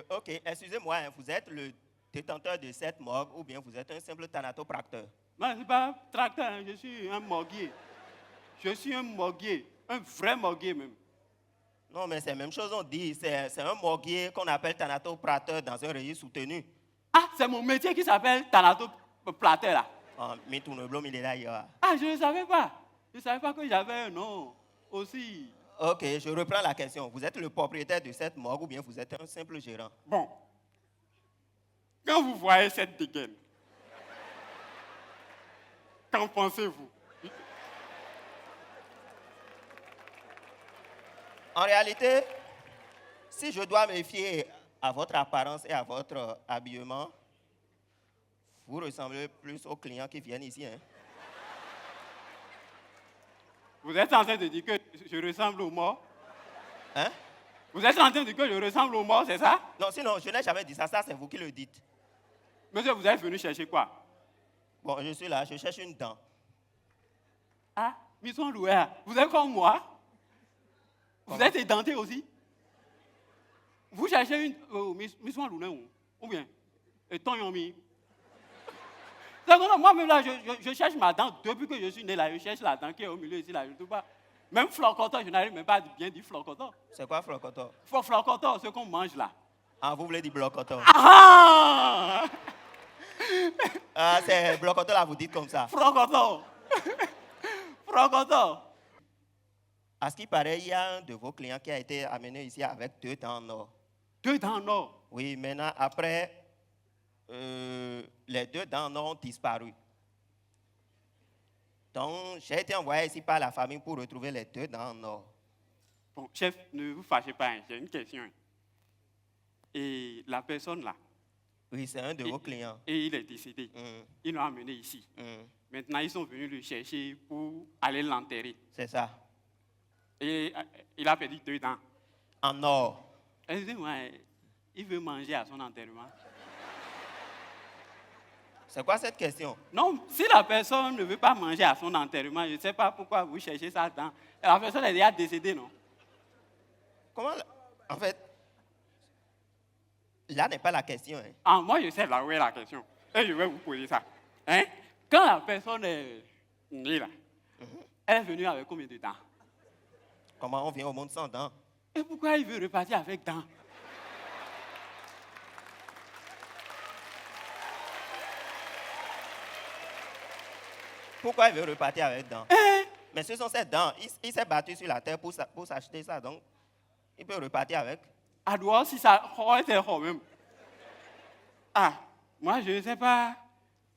Ok, excusez-moi, hein, vous êtes le détenteur de cette morgue ou bien vous êtes un simple thanatopracteur? Non, je ne suis pas tracteur, hein, je suis un morguier. Je suis un morguier, un vrai morguier même. Non, mais c'est la même chose, on dit. C'est un morguier qu'on appelle thanatopracteur dans un registre soutenu. Ah, c'est mon métier qui s'appelle thanatopracteur là. Mais tout le blôme, il est là hier. Ah, je ne savais pas. Je ne savais pas que j'avais un nom aussi. Ok, je reprends la question. Vous êtes le propriétaire de cette morgue ou bien vous êtes un simple gérant? Bon. Quand vous voyez cette dégaine, qu'en pensez-vous? En réalité, si je dois me fier à votre apparence et à votre habillement, vous ressemblez plus aux clients qui viennent ici. Hein? Vous êtes en train de dire que je ressemble aux morts? Hein? Vous êtes en train de dire que je ressemble aux morts, c'est ça? Non, sinon, je n'ai jamais dit ça. Ça, c'est vous qui le dites. Monsieur, vous êtes venu chercher quoi? Bon, je suis là, je cherche une dent. Ah, Mission Louer, vous êtes comme moi? Vous êtes édenté aussi? Vous cherchez une Mission Louer ou bien? Et ton yomi? Moi-même là, je cherche ma dent depuis que je suis né là. Je cherche la dent qui est au milieu ici là. Je ne trouve pas. Même flocotor, je n'arrive même pas à bien dire flocotor. C'est quoi flocotor? Flocotor, ce qu'on mange là. Ah, vous voulez dire blocotor? Ah! Ah, c'est blocotor là, vous dites comme ça. Flocotor. Flocotor. À ce qui paraît, il y a un de vos clients qui a été amené ici avec 2 dents en or. 2 dents en or. Oui, maintenant, après, les 2 dents en or ont disparu. Donc, j'ai été envoyé ici par la famille pour retrouver les 2 dents en or. Bon, chef, ne vous fâchez pas, hein, j'ai une question. Et la personne là, Oui, c'est un de vos clients. et il est décédé. Ils l'ont amené ici. Maintenant, ils sont venus le chercher pour aller l'enterrer. C'est ça. Et il a perdu 2 dents. En or. Excusez-moi, il veut manger à son enterrement. C'est quoi cette question? Non, si la personne ne veut pas manger à son enterrement, je ne sais pas pourquoi vous cherchez ça dedans. La personne est déjà décédée, non? Comment? En fait, là n'est pas la question. Hein. Ah, moi, je sais là où est la question. Et je vais vous poser ça. Hein? Quand la personne est née là, elle est venue avec combien de dents? Comment on vient au monde sans dents? Et pourquoi il veut repartir avec dents? Pourquoi il veut repartir avec dents? Mais ce sont ses dents. Il s'est battu sur la terre pour s'acheter ça. Donc, il peut repartir avec. À droit, si ça c'est même. Ah, moi, je ne sais pas.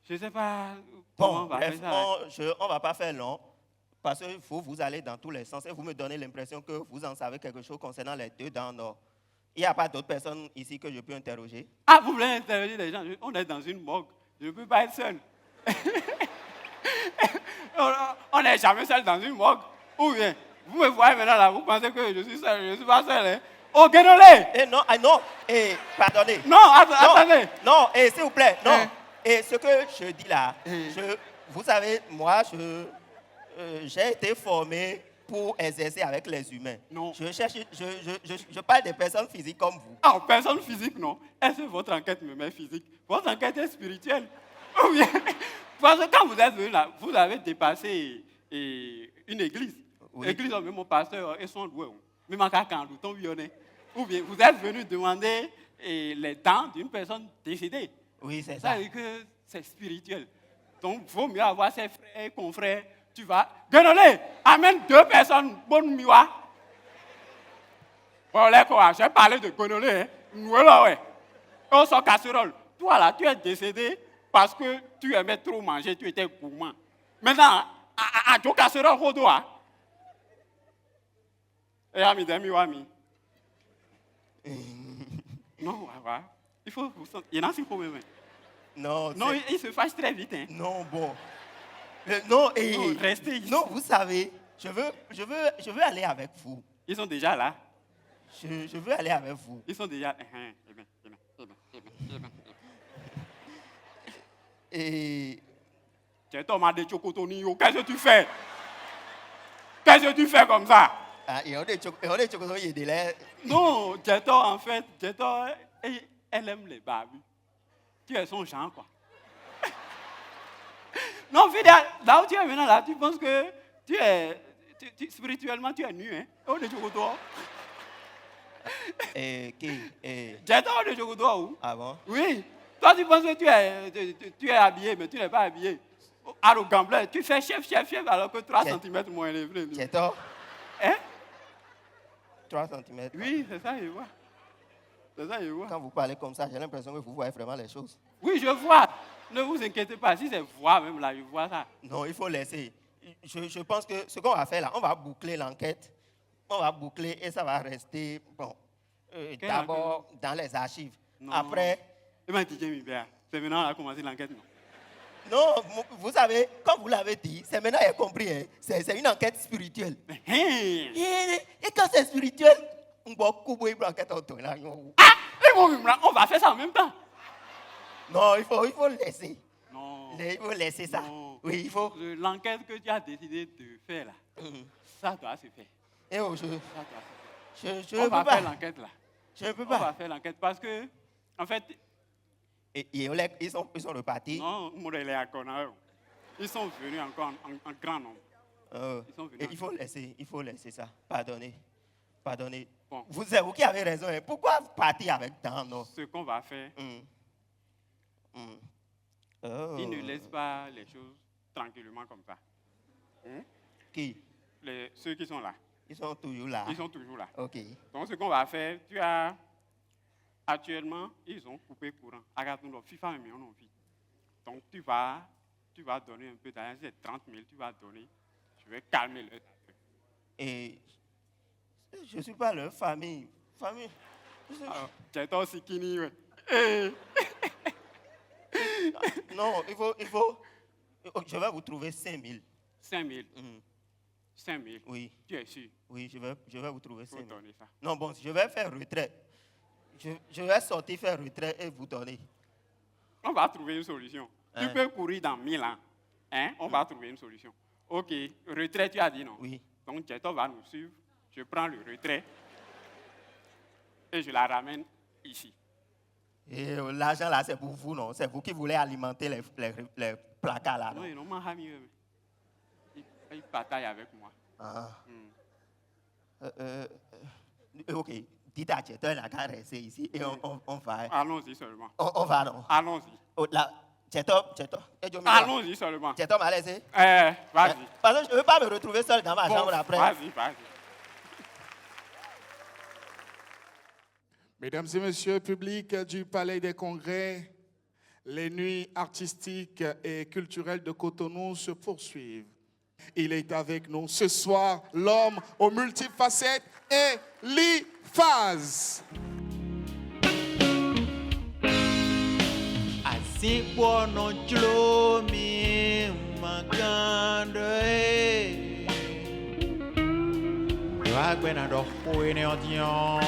Je ne sais pas comment on va Bref, faire ça. on ne va pas faire long. Parce que vous allez dans tous les sens et vous me donnez l'impression que vous en savez quelque chose concernant les 2 dents en or. Il n'y a pas d'autres personnes ici que je peux interroger? Ah, vous voulez interroger les gens? On est dans une morgue. Je ne peux pas être seul. On n'est jamais seul dans une morgue. Ou bien, vous me voyez maintenant là, vous pensez que je suis seul. Je ne suis pas seul. Hein? Oh, Guénolé! Non, non, pardonnez. Non, attendez. Non, s'il vous plaît, non. Et ce que je dis là, vous savez, moi, j'ai été formé pour exercer avec les humains. Non. Je parle des personnes physiques comme vous. Ah, personne physique, non. Est-ce que votre enquête me met physique? Votre enquête est spirituelle. Ou bien, parce que quand vous êtes venu là, vous avez dépassé une église. Oui. L'église, même mon pasteur, ils sont doués. Même en cas quand ton vionnet. Ou bien, vous êtes venu demander les dents d'une personne décédée. Oui, c'est Ça ça. veut dire que c'est spirituel. Donc, il vaut mieux avoir ses frères et confrères. Tu vas. Guénolé, amène 2 personnes, bonne miwa. Bon, là, quoi, j'ai parlé de Guénolé, hein. Nous, là, ouais. On sort casserole. Toi, là, tu es décédé parce que tu aimais trop manger, tu étais gourmand. Maintenant, à ton casserole, rodoa. Et ami, demi, ami. Non, ouais. Il faut vous sentir. Il y en a qui faut même. Non, Non, il se fâche très vite. Hein. non, bon. Non, Non, restez ici. non, vous savez, je veux aller avec vous. Ils sont déjà là. Je veux aller avec vous. Ils sont déjà. Et Tu es Thomas de Chocotonio. Qu'est-ce que tu fais? Qu'est-ce que tu fais comme ça? on est chocolat, il y a des lait. Non, Jeto, en fait, Jeto, elle aime les barbus. Tu es son genre, quoi. Non, fidèle, là où tu es maintenant, là, tu penses que tu es. Spirituellement, tu es nu, hein? Oh, de Chocoto. Jeto, de Chocoto, où? Ah bon? Oui. Toi, tu penses que tu es habillé, mais tu n'es pas habillé. Arrogant, blanc, tu fais chef, alors que 3 cm moins élevé. C'est toi? Hein? 3 cm. Oui, c'est ça, je vois. C'est ça, je vois. Quand vous parlez comme ça, j'ai l'impression que vous voyez vraiment les choses. Oui, je vois. Ne vous inquiétez pas. Si c'est voir même là, je vois ça. Non, il faut laisser. Je pense que ce qu'on va faire là, on va boucler l'enquête. On va boucler et ça va rester, bon, d'abord dans les archives. Non. Après. C'est maintenant qu'on a commencé l'enquête. Non, vous savez, comme vous l'avez dit, c'est maintenant qu'il a compris. Hein, c'est une enquête spirituelle. Et quand c'est spirituel, on va couper une enquête autour là. On va faire ça en même temps. Non, il faut laisser. Non. Il faut laisser ça. Non. Oui, il faut. L'enquête que tu as décidé de faire là, ça doit se faire. Et oh, Ça doit se faire. je On ne va peux faire pas. l'enquête là. Je ne peux On va pas. faire l'enquête parce que, en fait, Et ils sont repartis. non, ils sont venus encore en grand nombre. Ils sont venus Et il faut laisser ça. Pardonnez. Bon. C'est vous qui avez raison. Hein. Pourquoi partir avec tant, non? Ce qu'on va faire, Oh. ils ne laissent pas les choses tranquillement comme ça. Qui? Ceux qui sont là. Ils sont toujours là. Ils sont toujours là. Ok. Donc, ce qu'on va faire, tu as... Actuellement, ils ont coupé courant. Regarde-nous, FIFA, mais on en vit. Donc, tu vas donner un peu d'argent. C'est 30 000, tu vas donner. Je vais calmer le... Et je ne suis pas leur famille. Famille. Alors, j'ai ton sikini, ouais. Non, il faut. Je vais vous trouver 5 000. 5 000. Mhm. 5 000. Oui. Tu es sûr? Oui, je vais vous trouver 5 Faut 000. donner ça. Non, bon, je vais faire retrait. Je vais sortir faire retrait et vous donner. On va trouver une solution. Hein? Tu peux courir dans 1000 ans. Hein? On va trouver une solution. Ok, retrait, tu as dit non? Oui. Donc, Jeto va nous suivre. Je prends le retrait et je la ramène ici. Et l'argent là, c'est pour vous, non? C'est vous qui voulez alimenter les placards là, Non, non? ils n'ont pas mis. Ils bataillent avec moi. Ah. Hmm. Ok. Dites à Tcheto, il n'a qu'à rester ici et on va. Allons-y seulement. On va, non? Allons-y. Oh, là, Tcheto. Allons-y seulement. Tcheto m'a laissé. Vas-y. Parce que je ne veux pas me retrouver seul dans ma Bon, chambre après. vas-y. Mesdames et messieurs, public du Palais des Congrès, les nuits artistiques et culturelles de Cotonou se poursuivent. Il est avec nous ce soir, l'homme aux multiples facettes, Eliphaz. Asingbono chlomi magande Wagwena do huine odion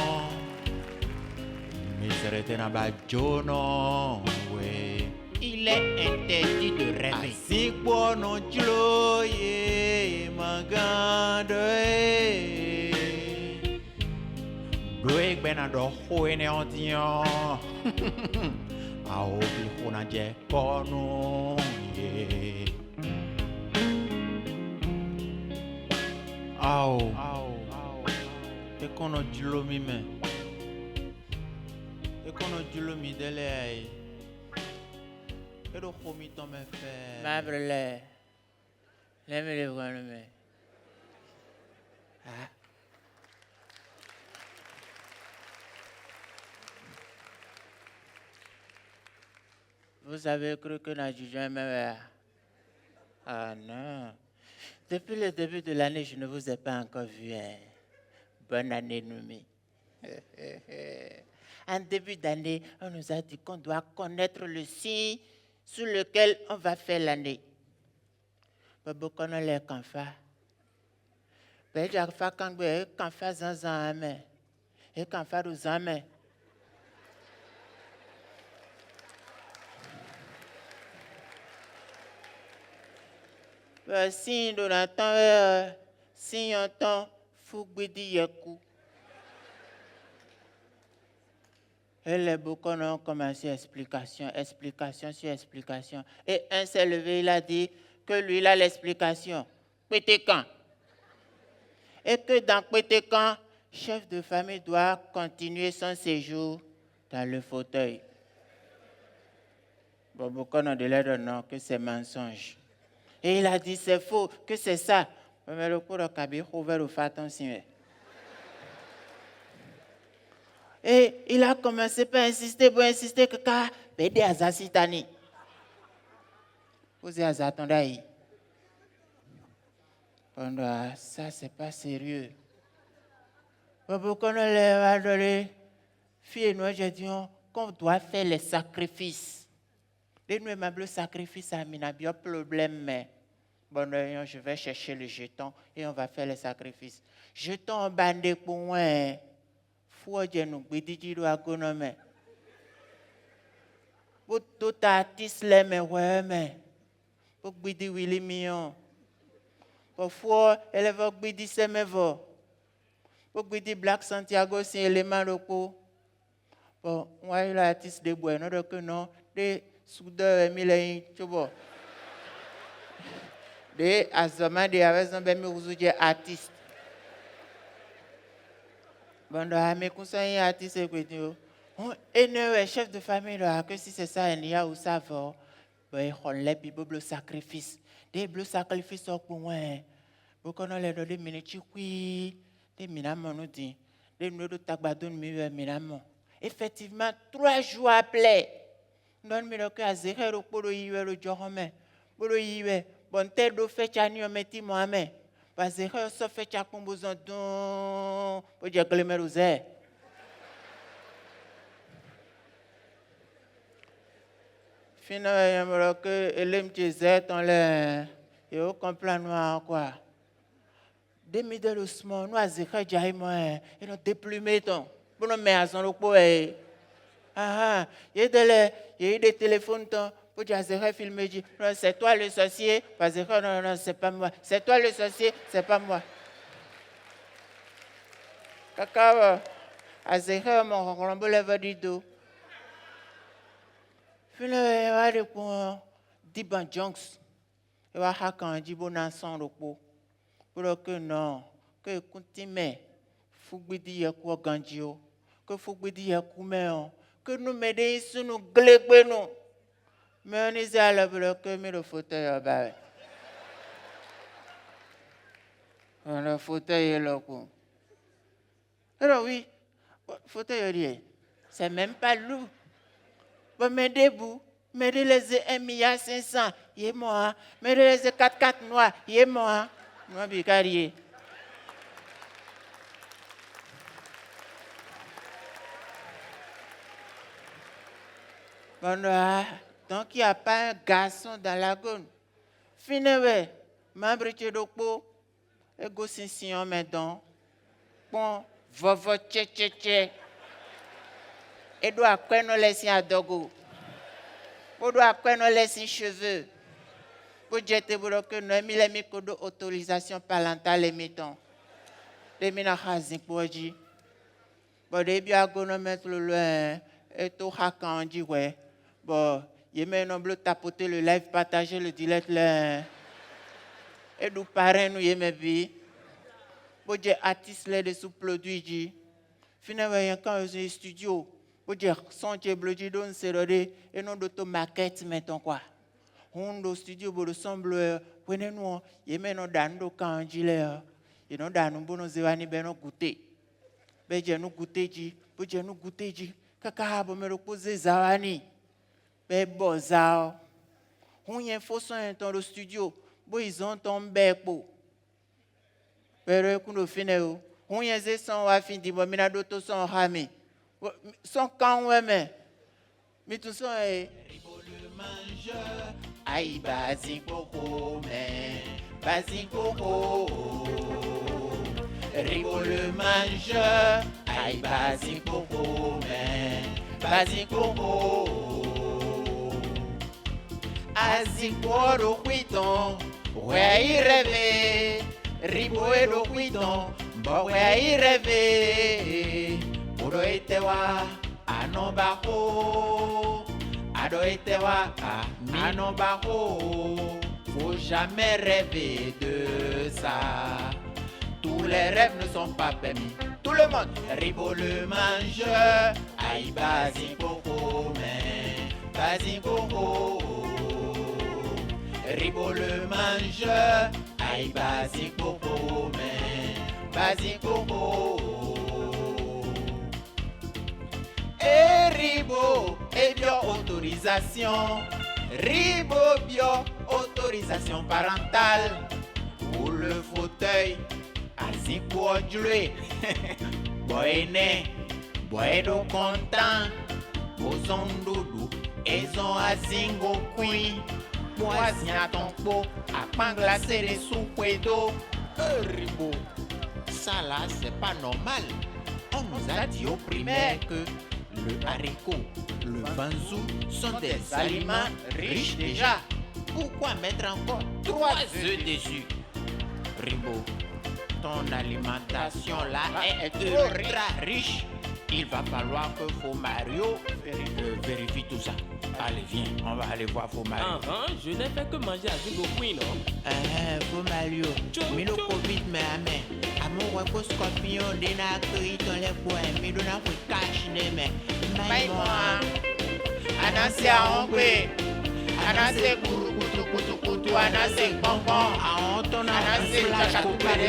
Miserete na bajono we Il est interdit de rêver Asingbono chloye magande Wagwena do huine odion Aobi hunaje kono ye Ao E kono julomi me E kono julomi dele ai E do homi to me fe Mabrele Lemele kono me Ah Vous avez cru que Nadjujan m'aimait? Ah non. Depuis le début de l'année, je ne vous ai pas encore vu. Hein. Bonne année, Noumi. En début d'année, on nous a dit qu'on doit connaître le signe sur lequel on va faire l'année. Babo kono le kanfa. Ben jakfa kangbe kanfa zanzan ame. E kanfa do zame. Si Jonathan, si entend Fougbidi Yekou. Et les boucons ont commencé explication sur explication. Et un s'est levé, il a dit que lui, il a l'explication. Pétécan. Et que dans Pétécan, chef de famille doit continuer son séjour dans le fauteuil. Bon, boucon a de l'air de non, que c'est mensonge. Et il a dit, c'est faux, que c'est ça. Mais le cours de Kabi, ouvert au faton signe. Et il a commencé par insister, que car, bédé à Zasitani. Vous êtes à Zatondaï. Pendant ça, c'est pas sérieux. Pourquoi on va donner, fille et nous, j'ai dit qu'on doit faire les sacrifices. Les nous, le sacrifice à Minabio, problème, mais. Bon, je vais chercher le jeton et on va faire les sacrifices. Jeton bandé pour moi. Faut que nous bédijiro à Gonome. Pour tout artiste, les mais ouais, mais. Pour bédi Willy Mion. Parfois, elle va bédi Semevo. Pour bédi Black Santiago, c'est élément locaux. Bon, moi, l'artiste de Bueno, donc non, des soudeurs, Emile, tu vois. De azoma de avec un bébé ouzouje artiste. Bon, donc mes conseils artistes écoutez. Et le chef de famille là que si c'est ça il y a où ça va. Ben on les bible sacrifice. Des bleu sacrifice pour moi. Pour qu'on les donne minutes oui. Les minamons nous disent, les nous de tagbadon minamons. Effectivement, 3 jours après, nous nous que azérer au polo yue le jorome. Polo yue, bon tel do fait chani o meti moame. Bazérer so fait chapon bozon don, pour dire que le merouze. Finalement, que l'homme disait dans le, et au complet noir quoi. Des middes doucement, nous azérer jaï moi, et nous déplumé ton. Pour nous mettre à son repos. Ah, il y a des téléphones pour dire filmer. C'est toi le sorcier. Parce que non, c'est pas moi. C'est toi le sorcier, c'est pas moi. Kaka, azérer mon rombo lève du dos. Finalement, il y a des Diban Junks. Il y a des bon sans repos. Pour que non, que continue. Fugudi ya kwa ganjio. Que fugudi ya kumeo. Que nous m'aidons sur nous glébénos. Mais on est à la bloc que le fauteuil à bas. Le fauteuil est là. Alors oui, fauteuil est c'est même pas lourd. Bon, mais debout, mais les 1,5 milliard, il est moi. Mais les 4 noirs, il est moi. Moi, bicarier. Donc, il n'y a pas un garçon dans la gone. Finalement, membre de l'Opo, et go sinsion maintenant. Bon, vovo tché. Et doit quoi nous laisser à dogo. Pour doit quoi nous laisser cheveux. Pour jeter pour que nous ayons les micros d'autorisation parentale et mettons. Les minachazin pour dire. Bon, début à go nous mettre le loin. Et tout hakan dit ouais. Bon, il m'a un bleu tapoter le live, partager le direct là. Et nous parrain nous y vie. Bon, j'ai artiste là de sous produit. Finalement, quand on est studio, bon, j'ai senti bleu dit donc c'est rodé et non d'auto maquette mettons quoi. On do studio bon semble prenez nous, il m'a non dando quand dit là. Et non dans nous bon nous zévani ben nous goûter. Ben j'ai nous goûter dit, bon j'ai nous goûter dit. Kaka bon me reposer zawani. Ben bozao. On y a faux son dans le studio. Bon ils ont tombé pour. Ben qu'on finit où. On y a ces son wa fin di bon mina d'auto son rami. Son quand ouais mais tout ça est le mangeur. Aïe basi coco mais basi coco. Ribo le mangeur. Aïe basi coco mais basi coco. Aziko do cuiton, ouais y rêver. Ribo et do cuiton, bon ouais y rêver. Pour etewa, anobako. Ado etewa, anobako. Faut jamais rêver de ça. Tous les rêves ne sont pas permis. Tout le monde, Ribo le mangeur. Aïe basi coco, mais basi coco. Ribo le mangeur, aïe basi coco, mais basi coco. Et Ribo, et bien autorisation. Ribo bio, autorisation parentale. Pour le fauteuil, assis pour jouer. Boyne, boydo content. Bozon doudou, et son azingo kui. Moisi à ton pot, à pain glacé des sous-pouedos. Ribo, ça là, c'est pas normal. On nous a dit au primaire que le haricot, le banzou sont des aliments riches déjà. Pourquoi mettre encore 3 œufs dessus? Ribo, ton alimentation là est ultra riche. Il va falloir que Faux Mario vérifie tout ça. Allez, viens, on va aller voir Faux Mario. Je n'ai fait que manger avec vos queens, non? Faux Mario, mais le Covid, mais amen. À mon repos scorpion, des nacuits dans les points, mais de la cache, mais moi, annoncé à Hongrie, annoncé Koutou, wana se bonbon. Aontona Anase flash chakupere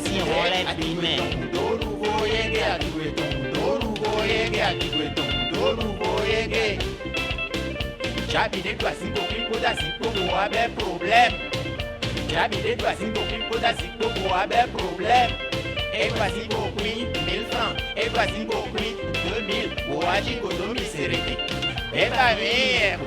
si rolet bime. Do nouveau yege a tueton. Do nouveau yege a tueton. Do nouveau yege. J'habite toi si beaucoup pour ta si pour avoir problème. J'habite toi si beaucoup pour ta si pour avoir problème. Et voici beaucoup 1000 francs. Et voici beaucoup 2000. Boaji kodomi serete. Et ta vie.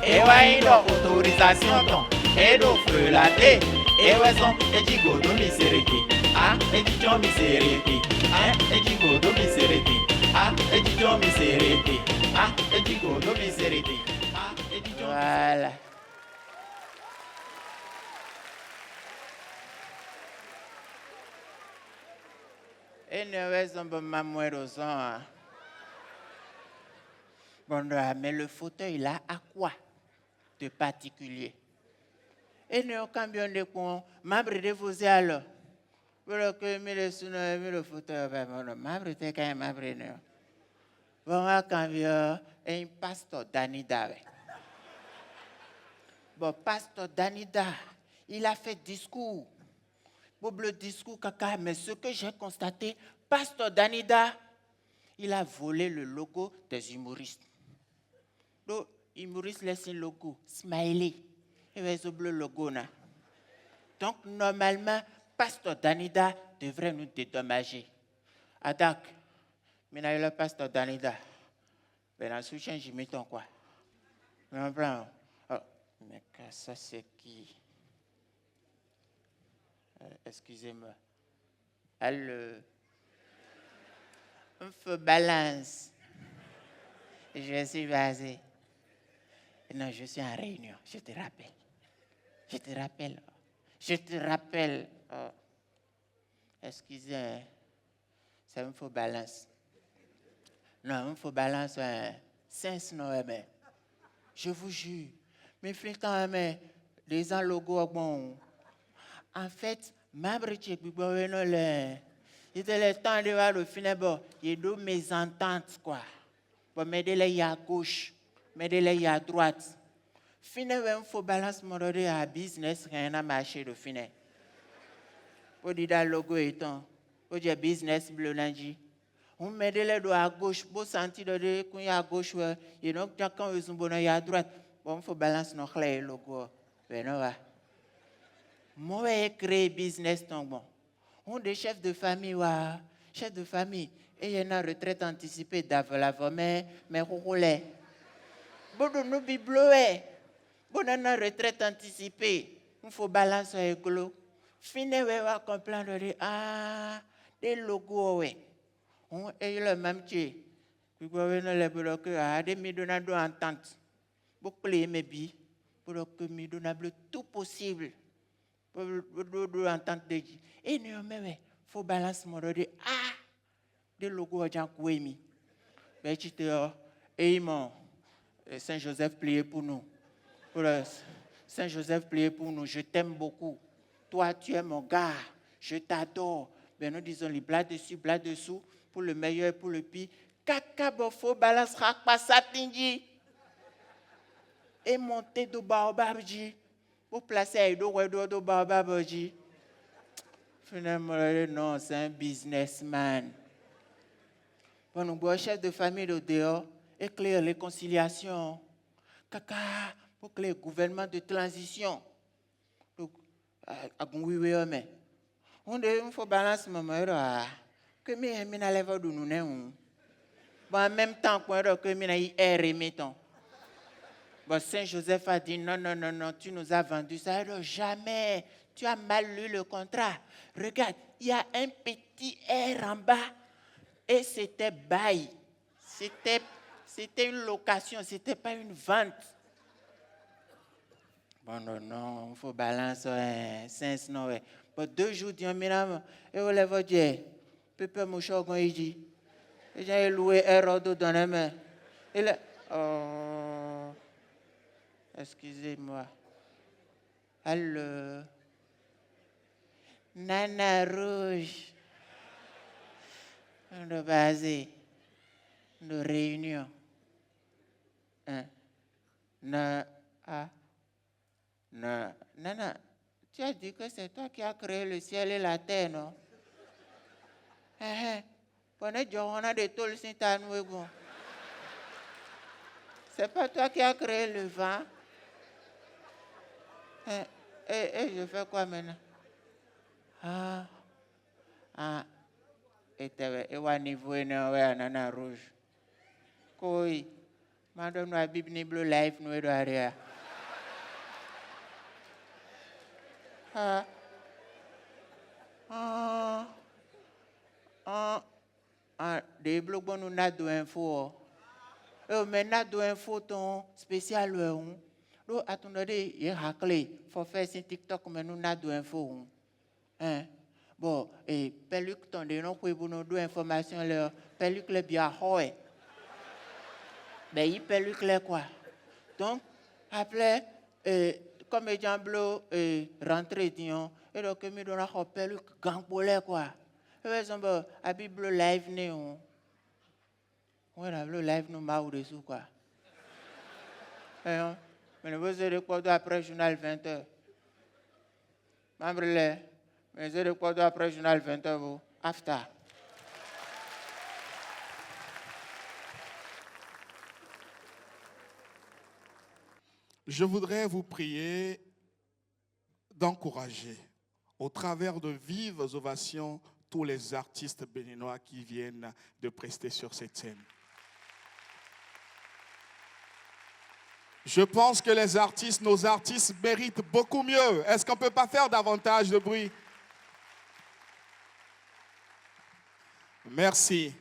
Et ouais, autorisation ton. Et do feu la thé. Et ouais, son. Et dit kodomi serete. Ah, et dit John mi serete. Ah, et dit kodomi serete. Ah, et dit John mi serete. Ah, et dit kodomi serete. Ah, et dit John. Voilà. Et ne raison pas mamouer. Bon, mais le fauteuil là, à quoi de particulier? Et nous cambions de points, membre de vos alors. Voilà que le fauteuil, membre de quand même membre de. Bon, on cambions un pasteur Danida. Bon, pasteur Danida, il a fait discours. Pour le discours caca, mais ce que j'ai constaté, pasteur Danida, il a volé le logo des humoristes. Donc, humoriste laisse un logo, smiley, et le logo là. Donc, normalement, pasteur Danida devrait nous dédommager. Adak, mais le pasteur Danida, ben dans ce change, je mets ton quoi? Mais ça c'est qui? Excusez-moi. Allô. On fait balance. Je suis basé. Non, je suis en réunion. Je te rappelle. Oh. Excusez. Ça me faut balance. Non, il me faut balance. Sens non, mais. Je vous jure. Mes flics, mais les en logo bon. En fait, ma brique, il était le temps de voir le film, il y a deux mésententes, quoi. Bon, m'aider à gauche, m'aider à droite. Finalement, il faut balancer mon à business, rien à marcher de final. Pour dire le logo étant, pour dire business, bleu lundi. On met les doigts à gauche, pour sentir de quand il y a à gauche, et donc quand ils sont bons, il y a à droite. Bon, il faut balancer notre logo. Ben non, va. Moi, j'ai créé business donc bon. On des chefs de famille, chef de famille, et il y a une retraite anticipée d'avant, mais roulé. Bon, nous bibloé. Bon, on a une retraite anticipée. Il faut balancer le glo. Fini, on va comprendre des logos, ouais. On est le même qui. Puis, on a les blocs, des midonnables d'entente. Beaucoup les mébi, pour que midonnables tout possible. Entente de et nous même faut balancer mon de des logos à Jean Kouemi. Ben tu te et mon Saint Joseph plié pour nous. Pour Saint Joseph plié pour nous. Je t'aime beaucoup. Toi tu es mon gars. Je t'adore. Ben nous disons les blas dessus, blas dessous pour le meilleur et pour le pire. Caca faut balance rak pas ça tingi. Et monter de baobab dit. Pour placer do babaji. Finalement, non, c'est un businessman. Pour nous, bon chef de famille de dehors, éclaire les conciliations. Caca, pour que le gouvernement de transition. Donc, on faut balancer maman. Que mes lèvres de nous bon, en même temps, que mes air mettons. Bon, Saint Joseph a dit non, tu nous as vendu ça. Alors, jamais, tu as mal lu le contrat. Regarde, il y a un petit R en bas et c'était bail. C'était une location, c'était pas une vente. Bon, non, il faut balancer sens, non. Bon, 2 jours, Dieu m'a et on lève Dieu. Pépé, mon chat, quand il dit, j'ai loué R dans les mains. Et là, excusez-moi. Allô? Nana Rouge. De basé. De réunion. Non, Nana, tu as dit que c'est toi qui as créé le ciel et la terre, non? On a des tôles si t'as noué bon. C'est pas toi qui as créé le vent? Et je fais quoi maintenant? Et wa niveau et nana rouge. Koi, madame la Bible ni blue life nous est derrière. Des blocs bon nous n'a de info. Mais n'a de info ton spécial nous attendez il hackler faut faire sur TikTok mais nous n'a de info. Bon et perluque ton de non pour nous donner information leur perluque le bien ouais. Ben il perluque le quoi. Donc après comme Jean Blo rentré dion et donc me donne un perluque gang bolé quoi. Par exemple à Bible live néon. Ouais la live nous m'a ou dessous quoi. Mais vous avez quoi après journal 20h. Membre mais vous avez quoi après journal 20h vous after. Je voudrais vous prier d'encourager au travers de vives ovations tous les artistes béninois qui viennent de prester sur cette scène. Je pense que nos artistes méritent beaucoup mieux. Est-ce qu'on ne peut pas faire davantage de bruit? Merci.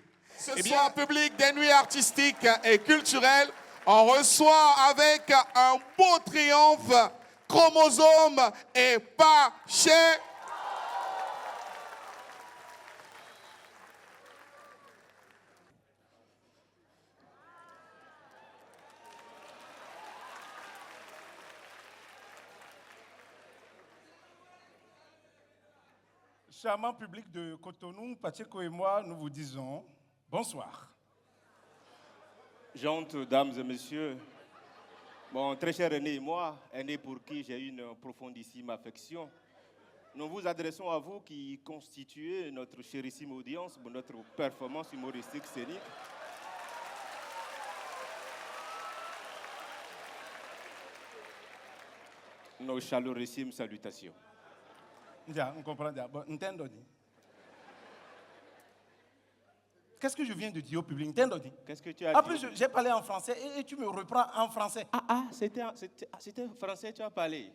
Eh bien, public des nuits artistiques et culturelles, on reçoit avec un beau triomphe Chromosome et Paché. Charmant public de Cotonou, Pacheco et moi, nous vous disons bonsoir. Gentes, dames et messieurs, mon très cher René et moi, aîné pour qui j'ai une profondissime affection, nous vous adressons à vous qui constituez notre chérissime audience pour notre performance humoristique scénique. Nos chaleureusses salutations. On comprend. Bon, qu'est-ce que je viens de dire au public? Qu'est-ce que tu as dit? En plus, j'ai parlé en français et tu me reprends en français. C'était français, tu as parlé.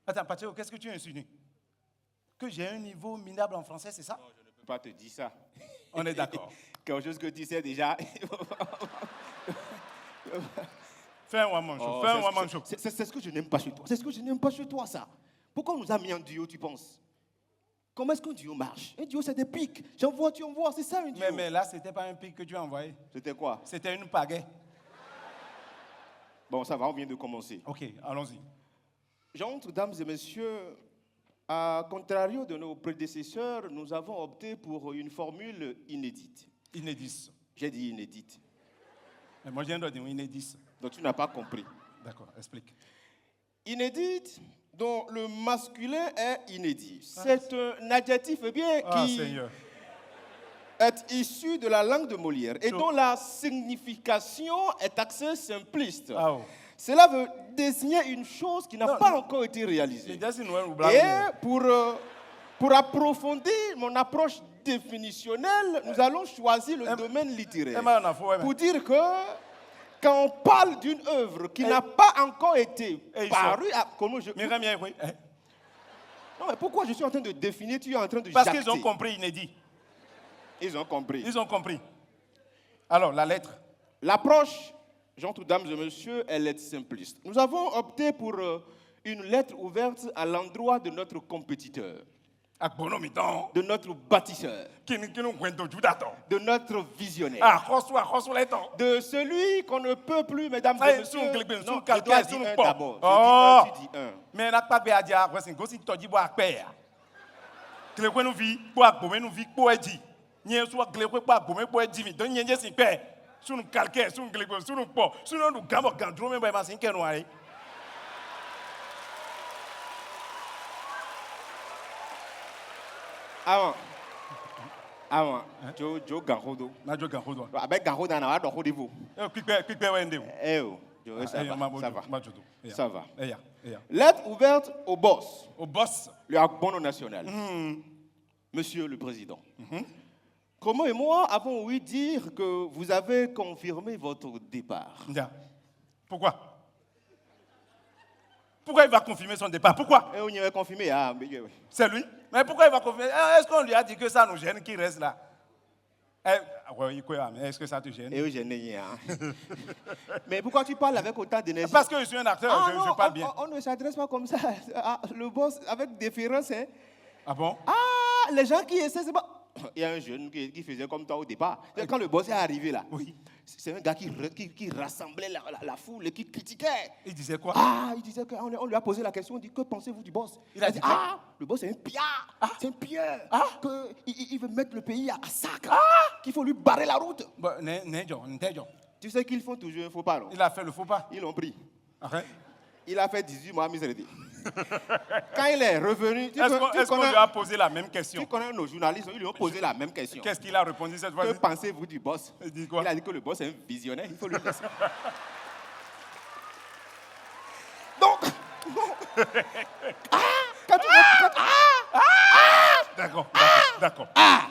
Attends, Pacheco, qu'est-ce que tu insinues? Que j'ai un niveau minable en français, c'est ça? Non, je ne peux pas te dire ça. On est d'accord. Quelque chose que tu sais déjà. Fais un one-man show. Fais un one-man show. C'est ce que je n'aime pas chez toi. C'est ce que je n'aime pas chez toi, ça. Pourquoi on nous a mis en duo, tu penses? Comment est-ce qu'un duo marche? Un duo, c'est des pics. J'envoie, tu envoies. C'est ça, un duo. Mais là, ce n'était pas un pic que tu as envoyé. C'était quoi? C'était une pagaie. Bon, ça va, on vient de commencer. OK, allons-y. J'entre, dames et messieurs, à contrario de nos prédécesseurs, nous avons opté pour une formule inédite. Inédite. J'ai dit inédite. Mais moi, je viens de dire inédite. Donc, tu n'as pas compris. D'accord, explique. Inédite, dont le masculin est inédit. C'est un adjectif qui est issu de la langue de Molière et dont la signification est assez simpliste. Cela veut désigner une chose qui n'a pas encore été réalisée. Et pour approfondir mon approche définitionnelle, nous allons choisir le domaine littéraire. Pour dire que quand on parle d'une œuvre qui n'a pas encore été parue, comment je... Non, mais pourquoi je suis en train de définir, tu es en train de Parce qu'ils ont compris inédit. Ils ont compris. Ils ont compris. Alors, la lettre. L'approche, gentils dames et messieurs, elle est simpliste. Nous avons opté pour une lettre ouverte à l'endroit de notre compétiteur. De notre bâtisseur. De notre visionnaire. De celui qu'on ne peut plus, mesdames et messieurs. Non, je dois dire un d'abord. Je dis un, tu dis un. Mais n'a pas de dire, c'est que si tu dis boire père. Que nous vit, boire nous vit pour dire. N'y a soit que pour dire, donc n'y a pas Sous nous calquer, sous nous glégo, sous nous pot, sous nous gamo gandro même ba masin que nous allez. Avant, jo garodo. Na jo garodo. Avec garodo na wa do vous. Quick wende. Ça va. Lettre ouverte au boss. Au boss. Le Agbono national. Monsieur le Président. Comment et moi avons ouï dire que vous avez confirmé votre départ. Pourquoi? Pourquoi il va confirmer son départ? Pourquoi? On y avait confirmé. C'est lui. Mais pourquoi il va confirmer? Est-ce qu'on lui a dit que ça nous gêne qu'il reste là? Est-ce que ça te gêne? Mais pourquoi tu parles avec autant d'énergie? Parce que je suis un acteur, je parle bien. On ne s'adresse pas comme ça. Le boss, avec déférence. Hein. Ah bon? Ah, les gens qui essaient, c'est pas... Il y a un jeune qui faisait comme toi au départ. Quand le boss est arrivé là, c'est un gars qui rassemblait la foule et qui critiquait. Il disait quoi? Il disait qu'on lui a posé la question, on dit, que pensez-vous du boss? Il a dit, le boss c'est un pillard, c'est un pilleur, qu'il veut mettre le pays à sac, qu'il faut lui barrer la route. Tu sais qu'ils font toujours un faux pas, non? Il a fait le faux pas. Ils l'ont pris. Arrête. Il a fait 18 mois à miséricorde. Quand il est revenu... Est-ce qu'on lui a posé la même question? Tu connais nos journalistes, ils lui ont posé la même question. Qu'est-ce qu'il a répondu cette fois-ci? Que pensez-vous du boss? Il dit quoi? Il a dit que le boss est un visionnaire, il faut lui laisser. Donc...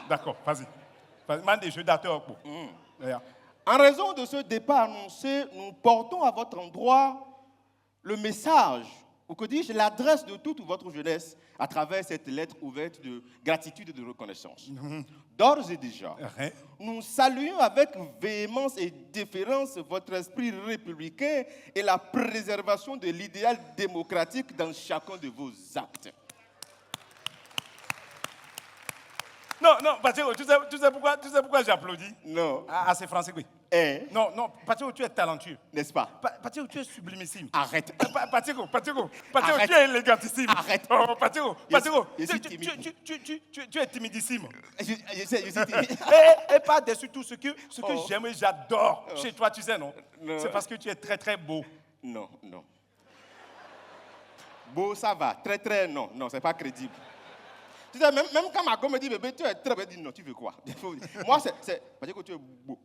D'accord, vas-y. Mande des jeux d'acteurs. En raison de ce départ annoncé, nous portons à votre endroit le message, ou que dis-je, l'adresse de toute votre jeunesse à travers cette lettre ouverte de gratitude et de reconnaissance. D'ores et déjà, nous saluons avec véhémence et déférence votre esprit républicain et la préservation de l'idéal démocratique dans chacun de vos actes. Non, Pacheco, tu sais pourquoi j'applaudis? Non. C'est français, oui. Non, Pacheco, tu es talentueux. N'est-ce pas? Pacheco, tu es sublimissime. Arrête. Pacheco, tu es élégantissime. Arrête. Oh, Pacheco, tu es timidissime. Je suis timide. Et par-dessus tout, ce que j'aime et j'adore chez toi, tu sais, non? C'est parce que tu es très, très beau. Non. Beau, ça va. Très, très, non, c'est pas crédible. Tu sais, même quand ma gomme me dit, bébé, tu es très bien, dit non, tu veux quoi? Moi, c'est parce que tu es beau.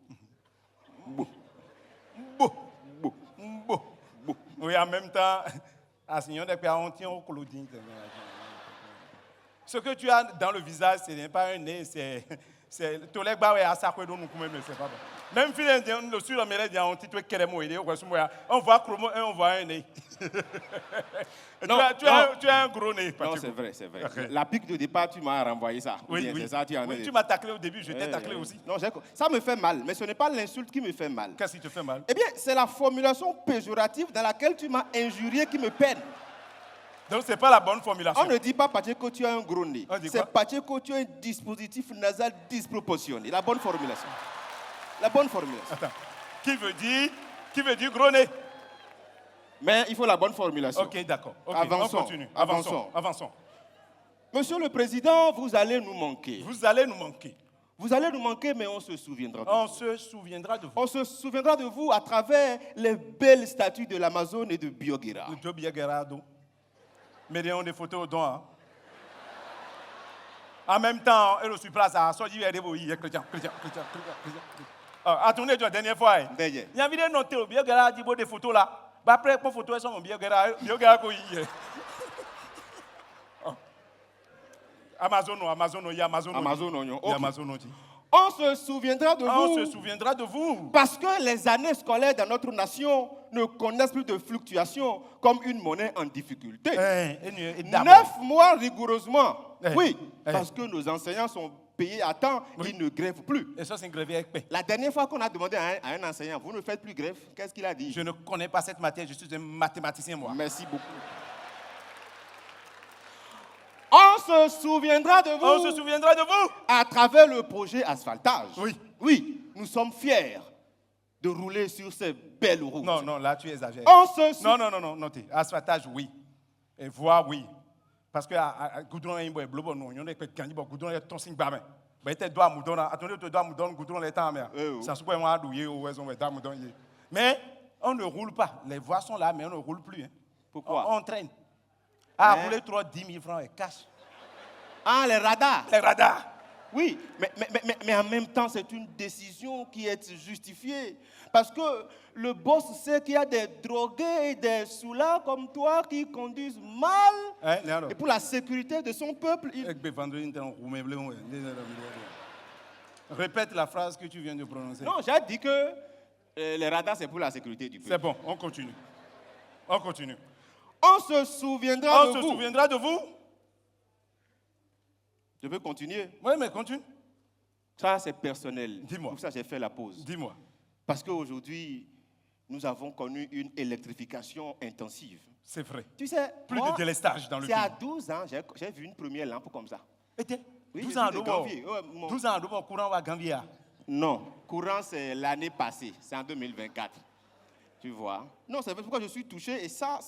Oui, en même temps, ce que tu as dans le visage, ce n'est pas un nez, c'est tout les bas à ça que nous c'est pas bon. Même sur la mêlée, on voit chromo et on voit un nez. Tu as un gros nez. Non, c'est vrai. La pique de départ, tu m'as renvoyé ça. Oui. C'est ça, tu m'as taclé au début, je t'ai taclé aussi. Non, ça me fait mal, mais ce n'est pas l'insulte qui me fait mal. Qu'est-ce qui te fait mal? Eh bien, c'est la formulation péjorative dans laquelle tu m'as injurié qui me peine. Donc, ce n'est pas la bonne formulation. On ne dit pas Pacheco, tu as un gros nez. C'est Pacheco, tu as un dispositif nasal disproportionné. La bonne formulation. Attends. Qui veut dire gros nez? Mais il faut la bonne formulation. Ok, d'accord. Avançons. On continue. Avançons. Monsieur le Président, vous allez nous manquer. Vous allez nous manquer, mais on se souviendra de vous. On se souviendra de vous. On se souviendra de vous à travers les belles statues de l'Amazone et de Bioguera. De Bioguera, mais des photos au don. En même temps, elle suis place à Soji et Deboui, chrétien. Attendez, la dernière fois. Il y a une note au Bioguera, des photos là. Après, pour photo, elles sont au Bioguera. Amazon. On se souviendra de vous. On se souviendra de vous. Parce que les années scolaires dans notre nation ne connaissent plus de fluctuations comme une monnaie en difficulté. 9 mois rigoureusement. Parce que nos enseignants sont payés à temps, ils ne grèvent plus. Et ça, c'est une grève avec paix. La dernière fois qu'on a demandé à un enseignant, vous ne faites plus grève, qu'est-ce qu'il a dit? Je ne connais pas cette matière, je suis un mathématicien, moi. Merci beaucoup. On se souviendra de vous. On se souviendra de vous. À travers le projet asphaltage. Oui, nous sommes fiers de rouler sur ces belles routes. Non, là tu exagères. Non, notez. Asphaltage, oui. Et voie, oui. Parce que goudron est blobo, non, il y a goudron est ton signe barbe. Mais on ne roule pas. Les voies sont là, mais on ne roule plus. Hein. Pourquoi? On traîne. Ah, rouler 10 000 francs et cash. Ah, les radars. Les radars. Oui, mais en même temps, c'est une décision qui est justifiée. Parce que le boss sait qu'il y a des drogués et des soulards comme toi qui conduisent mal. Et pour la sécurité de son peuple, il... Répète la phrase que tu viens de prononcer. Non, j'ai dit que les radars, c'est pour la sécurité du peuple. C'est bon, on continue. On continue. On se souviendra de vous. On se souviendra de vous. Je peux continuer? Oui, mais continue. Ça, c'est personnel. Dis-moi. Pour ça, j'ai fait la pause. Dis-moi. Parce qu'aujourd'hui, nous avons connu une électrification intensive. C'est vrai. Tu sais, plus de délestage dans le pays. C'est à 12 ans, j'ai vu une première lampe comme ça. Oui, 12 ans, 12 ans, courant va Ganvie. Non, courant, c'est l'année passée. C'est en 2024. Tu vois? Non, c'est pourquoi je suis touché. Et ça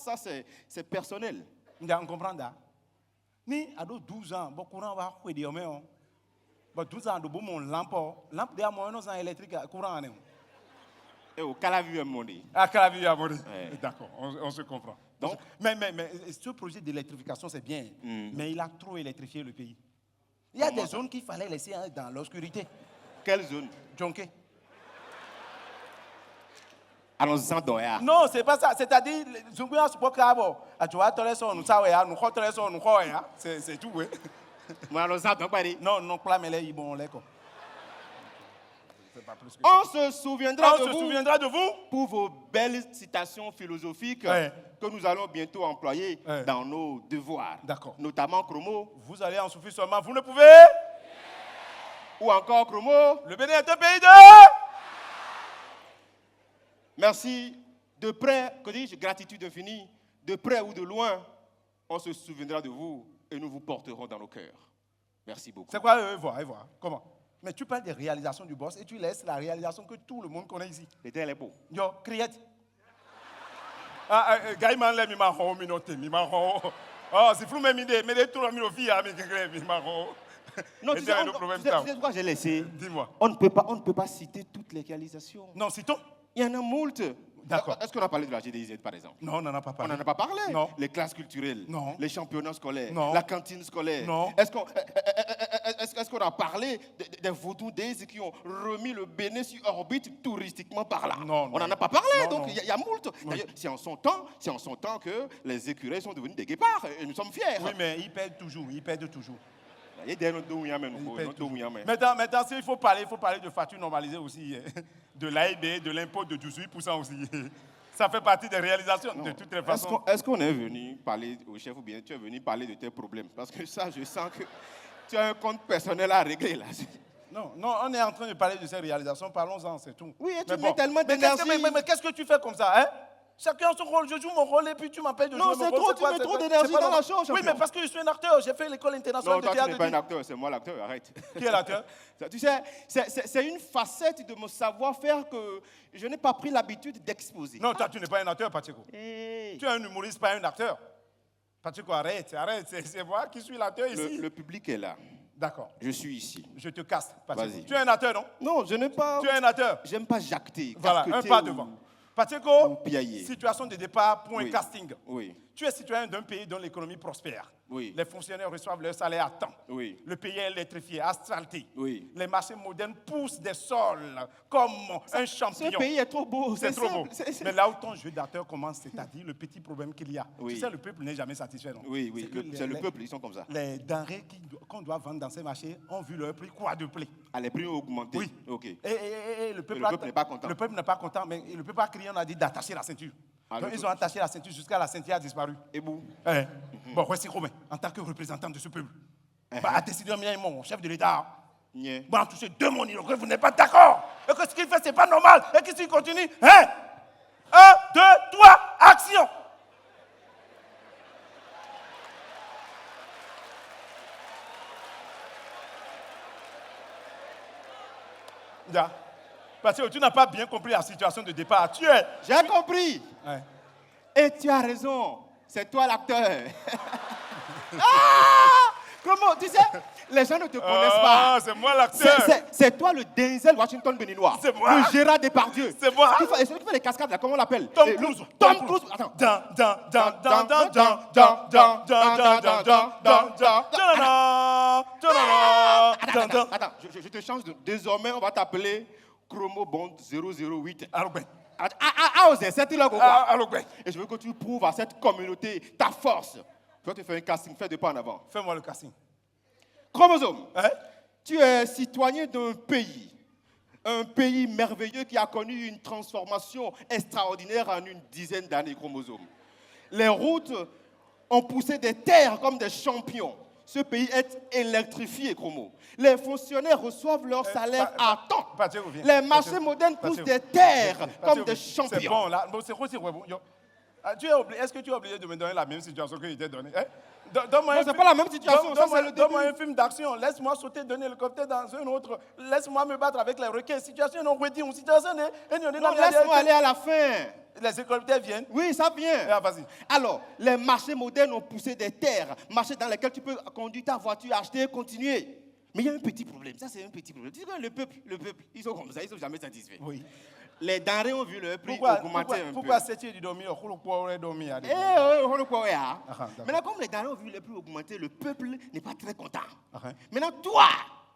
c'est personnel. On comprend ça. Ni à 12 ans, bon courant va couper au moins. Bon 12 ans de bon mon lampe de moyen électrique courant. Et au Calavieux à Mondi. À Calavieux à Mondi. D'accord, on se comprend. Donc, mais ce projet d'électrification c'est bien, mais il a trop électrifié le pays. Il y a des zones qu'il fallait laisser dans l'obscurité. Quelle zone? Jonké. Non, c'est pas ça. C'est-à-dire, c'est tout. Non, non, pas mais les bon les. On se souviendra de vous pour vos belles citations philosophiques que nous allons bientôt employer dans nos devoirs. D'accord. Notamment Chromo. Vous allez en souffrir seulement, vous ne pouvez. Ou encore Chromo. Le Bénin est un pays de. Merci. De près, que dis-je, gratitude infinie. De près ou de loin, on se souviendra de vous et nous vous porterons dans nos cœurs. Merci beaucoup. C'est quoi voir. Comment? Mais tu parles des réalisations du boss et tu laisses la réalisation que tout le monde connaît ici. C'était les beaux. Yo, criette. Gaïman l'a mis marron, minoté, mi marron. Oh, c'est flou même idée, mais les tours mis au filles, mi marron. Non, tu sais pourquoi j'ai laissé? Dis-moi. On ne peut pas citer toutes les réalisations. Non, citons. Il y en a moult. D'accord. Est-ce qu'on a parlé de la GDIZ, par exemple? Non, on n'en a pas parlé. On n'en a pas parlé? Non. Les classes culturelles? Non. Les championnats scolaires? Non. La cantine scolaire? Non. Est-ce qu'on a parlé des Vaudou Days qui ont remis le Bénin sur orbite touristiquement parlant? Non. On n'en a pas parlé, non, donc il y a moult. Oui. C'est en son temps que les écureuils sont devenus des guépards et nous sommes fiers. Oui, mais ils perdent toujours. Maintenant, s'il faut parler de facture normalisée aussi, de l'AIB, de l'impôt de 18% aussi. Ça fait partie des réalisations de toutes les façons. Est-ce qu'on est venu parler au chef ou bien tu es venu parler de tes problèmes? Parce que ça, je sens que tu as un compte personnel à régler là. Non, on est en train de parler de ces réalisations, parlons-en, c'est tout. Oui, et tu mets tellement d'énergie. Mais qu'est-ce que tu fais comme ça, hein? Chacun son rôle, je joue mon rôle et puis tu m'appelles de jouer mon rôle. Non, c'est trop, tu mets trop d'énergie dans la chose. Oui, mais parce que je suis un acteur, j'ai fait l'école internationale de théâtre. Non, toi tu n'es pas un acteur, c'est moi l'acteur, arrête. Qui est l'acteur? Tu sais, c'est une facette de mon savoir-faire que je n'ai pas pris l'habitude d'exposer. Non, toi tu n'es pas un acteur, Pacheco. Tu es un humoriste, pas un acteur. Pacheco, arrête, c'est moi qui suis l'acteur ici. Le public est là. D'accord. Je suis ici. Je te casse, Pacheco. Vas-y. Tu es un acteur, non? Non, je n'ai pas... Tu es un acteur? J'aime pas jacter. Voilà, un pas devant. Pacheco, piailler. Situation de départ pour un casting. Oui. Tu es citoyen d'un pays dont l'économie prospère. Oui. Les fonctionnaires reçoivent leur salaire à temps. Oui. Le pays est électrifié, asphalté. Oui. Les marchés modernes poussent des sols comme un champion. Ce pays est trop beau. C'est trop beau. Mais là où ton jeu d'acteur commence, c'est-à-dire le petit problème qu'il y a. Oui. Tu sais, le peuple n'est jamais satisfait. Non? Oui. C'est le peuple, ils sont comme ça. Les denrées qu'on doit vendre dans ces marchés ont vu leur prix quadrupler. Les prix ont augmenté. Oui. Ok. Et le peuple n'est pas content. Le peuple n'est pas content, mais le peuple a crié, on a dit d'attacher la ceinture. Donc, ils ont attaché la ceinture jusqu'à la ceinture a disparu. Et vous? Bon, voici Romain, en tant que représentant de ce peuple, a décidé mon chef de l'État. Bon, toucher 2 mots, vous n'êtes pas d'accord. Et que ce qu'il fait, c'est pas normal. Et que s'il continue, 1, 2, 3, action! Yeah. Parce que tu n'as pas bien compris la situation de départ. J'ai compris. Ouais. Et tu as raison. C'est toi l'acteur. Comment, tu sais, les gens ne te connaissent pas. Ah, c'est moi l'acteur. C'est toi le Denzel Washington béninois. C'est moi. Le Gérard Depardieu. C'est moi. C'est celui qui fait les cascades là, comment on l'appelle? Tom Cruise. Tom Cruise. Attends. Attends, je te change de. Désormais, on va t'appeler Chromo Bond 008. Et je veux que tu prouves à cette communauté ta force. Tu vas te faire un casting, fais deux pas en avant. Fais-moi le casting. Chromosome, Hein? tu es citoyen d'un pays. Un pays merveilleux qui a connu une transformation extraordinaire en une dizaine d'années, Chromosome. Les routes ont poussé des terres comme des champions. Ce pays est électrifié, Chromo. Les fonctionnaires reçoivent leur salaire à temps. Les marchés modernes poussent des terres comme des champions. C'est bon, là. Bon, c'est quoi, est-ce que tu es obligé de me donner la même situation que je t'ai donnée? C'est pas la même situation. Donne-moi un film d'action. Laisse-moi sauter d'un hélicoptère dans un autre. Laisse-moi me battre avec les requins. Situation non une situation. Non, laisse-moi aller à la fin. Les hélicoptères viennent. Oui, ça vient. Ah, vas-y. Alors, les marchés modernes ont poussé des terres, marchés dans lesquels tu peux conduire ta voiture, acheter et continuer. Mais il y a un petit problème. Ça, c'est un petit problème. Tu sais, le peuple, ils sont comme ça, ils ne sont jamais satisfaits. Oui. Les denrées ont vu leur prix augmenter un peu. Pourquoi c'est-tu du dormir? Maintenant, comme les denrées ont vu leur prix augmenter, le peuple n'est pas très content. Maintenant, toi,